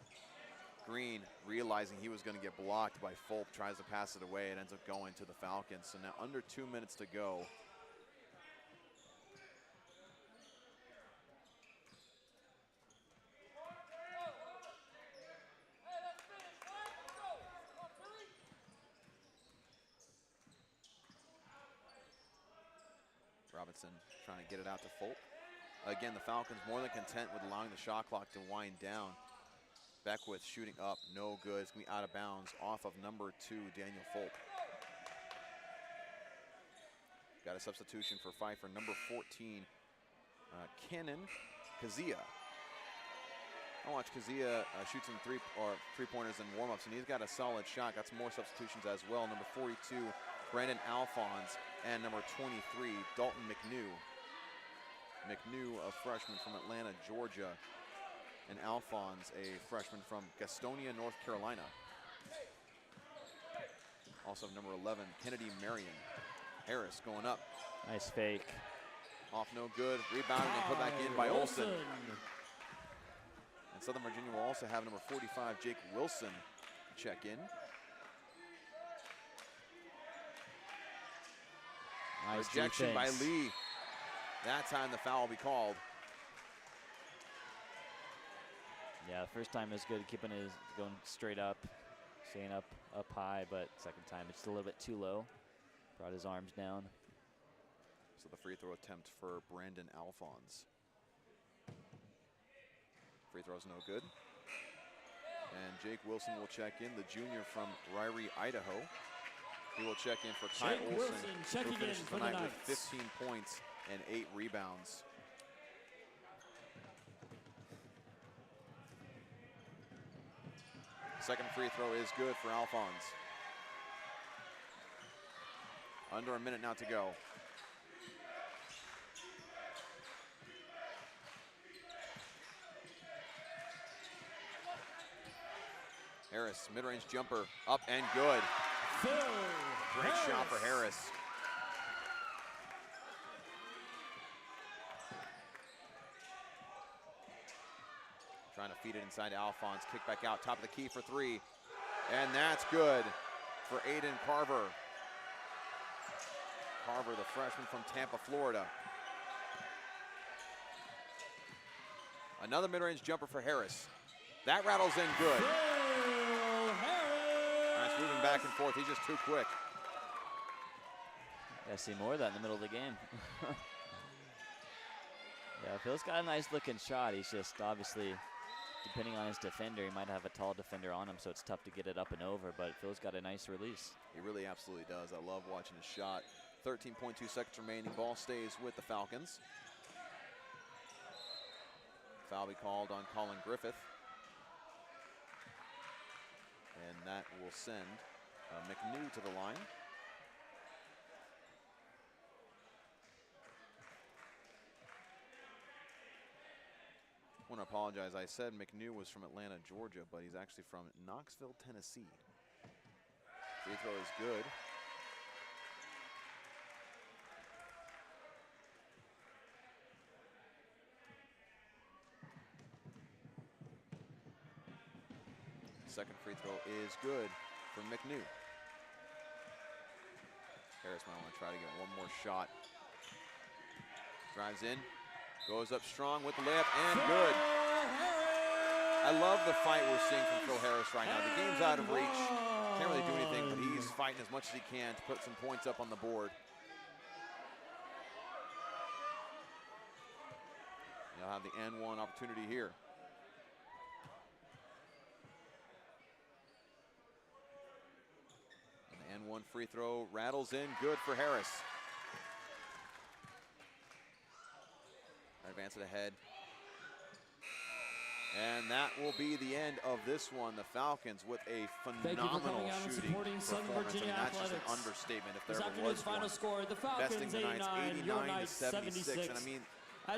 Green, realizing he was going to get blocked by Fulp, tries to pass it away. It ends up going to the Falcons. So now under 2 minutes to go. Robinson trying to get it out to Fulp. Again, the Falcons more than content with allowing the shot clock to wind down. Beckwith shooting up, no good. It's going to be out of bounds off of number 2, Daniel Fulp. Got a substitution for Pfieffer, number 14, Kenan Kazia. I watched Kazia shoot some three-pointers and warm-ups, and he's got a solid shot. Got some more substitutions as well. Number 42, Brandon Alphonse, and number 23, Dalton McNew. McNew, a freshman from Atlanta, Georgia, and Alphonse, a freshman from Gastonia, North Carolina. Also number 11, Kennedy Marion. Harris going up. Nice fake. Off no good. Rebounded and put back in by Olsen. And Southern Virginia will also have number 45, Jake Wilson, check in. Nice Rejection defense. by Lee. That time the foul will be called. Yeah, the first time is good, keeping his going straight up, staying up high, but second time it's a little bit too low. Brought his arms down. So the free throw attempt for Brandon Alphonse. Free throw's no good. And Jake Wilson will check in, the junior from Ryrie, Idaho. He will check in for Kai Jake Olsen, Wilson checking who finishes in for the the night with Knights. 15 points and 8 rebounds. Second free throw is good for Alphonse. Under a minute now to go. Harris, mid-range jumper, up and good. Great shot for Harris. Trying to feed it inside to Alphonse, kick back out, top of the key for 3. And that's good for Aiden Carver. Carver, the freshman from Tampa, Florida. Another mid-range jumper for Harris. That rattles in good. Nice moving back and forth. He's just too quick. Yeah, see more of that in the middle of the game. Yeah, Phil's got a nice looking shot. He's just obviously, depending on his defender, he might have a tall defender on him, so it's tough to get it up and over, but Phil's got a nice release. He really absolutely does. I love watching his shot. 13.2 seconds remaining. Ball stays with the Falcons. Foul be called on Colin Griffith. And that will send McNew to the line. I want to apologize. I said McNew was from Atlanta, Georgia, but he's actually from Knoxville, Tennessee. Free throw is good. Second free throw is good for McNew. Harris might want to try to get one more shot. Drives in, goes up strong with the layup, and good. I love the fight we're seeing from Phil Harris right now. The game's out of reach. Can't really do anything, but he's fighting as much as he can to put some points up on the board. He'll have the N1 opportunity here. And the N1 free throw rattles in, good for Harris. Advance it ahead. And that will be the end of this one. The Falcons with a phenomenal shooting performance. And that's just an understatement if there ever was one. Final score, the Besting Falcons the Knights 89 to 76. And I mean,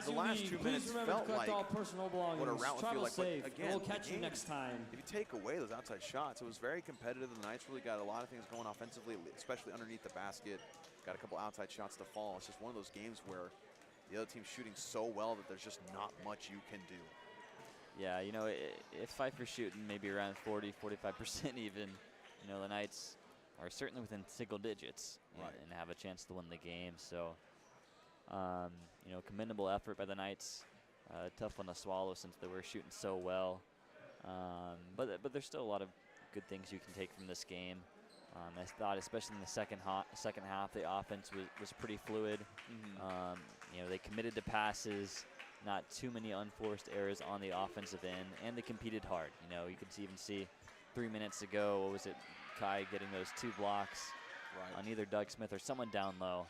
the last 2 minutes felt like what a route would feel like. But again, we'll catch you next time. If you take away those outside shots, it was very competitive. The Knights really got a lot of things going offensively, especially underneath the basket. Got a couple outside shots to fall. It's just one of those games where the other team's shooting so well that there's just not much you can do. Yeah, you know, if Pfeiffer's shooting maybe around 40, 45% even, you know, the Knights are certainly within single digits and have a chance to win the game. So, you know, commendable effort by the Knights. Tough one to swallow since they were shooting so well. But there's still a lot of good things you can take from this game. I thought, especially in the second half, the offense was pretty fluid. You know, they committed to passes, not too many unforced errors on the offensive end, and they competed hard. You know, you could even see 3 minutes ago, what was it, Kai getting those 2 blocks on either Doug Smith or someone down low.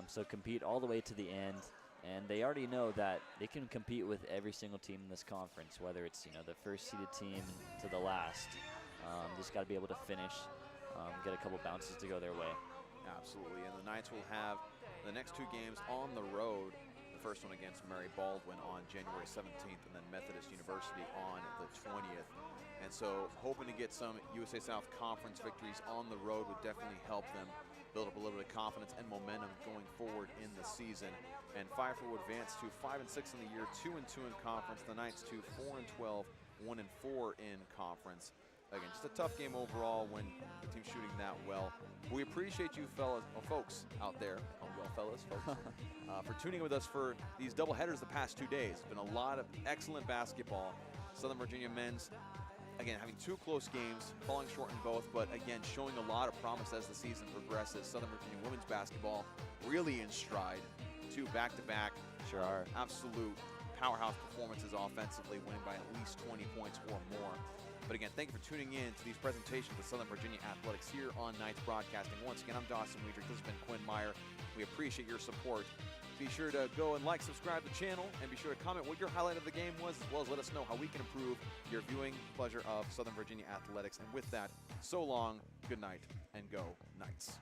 So compete all the way to the end, and they already know that they can compete with every single team in this conference, whether it's, you know, the first seeded team to the last. Just got to be able to finish, get a couple bounces to go their way. Absolutely, and the Knights will have the next 2 games on the road. The first one against Mary Baldwin on January 17th, and then Methodist University on the 20th. And so hoping to get some USA South Conference victories on the road would definitely help them build up a little bit of confidence and momentum going forward in the season. And Pfeiffer will advance to 5-6 in the year, 2-2 in conference. The Knights to 4-12, 1-4 in conference. Again, just a tough game overall when the team's shooting that well. We appreciate you fellas, folks out there, oh, well, fellas, folks, for tuning with us for these doubleheaders the past 2 days. It's been a lot of excellent basketball. Southern Virginia men's, again, having 2 close games, falling short in both, but again, showing a lot of promise as the season progresses. Southern Virginia women's basketball really in stride. 2 back-to-back, Sure are. absolute powerhouse performances offensively, winning by at least 20 points or more. But again, thank you for tuning in to these presentations of Southern Virginia Athletics here on Knights Broadcasting. Once again, I'm Dawson Weidrich. This has been Quinn Meyer. We appreciate your support. Be sure to go and like, subscribe to the channel, and be sure to comment what your highlight of the game was, as well as let us know how we can improve your viewing pleasure of Southern Virginia Athletics. And with that, so long, good night, and go Knights.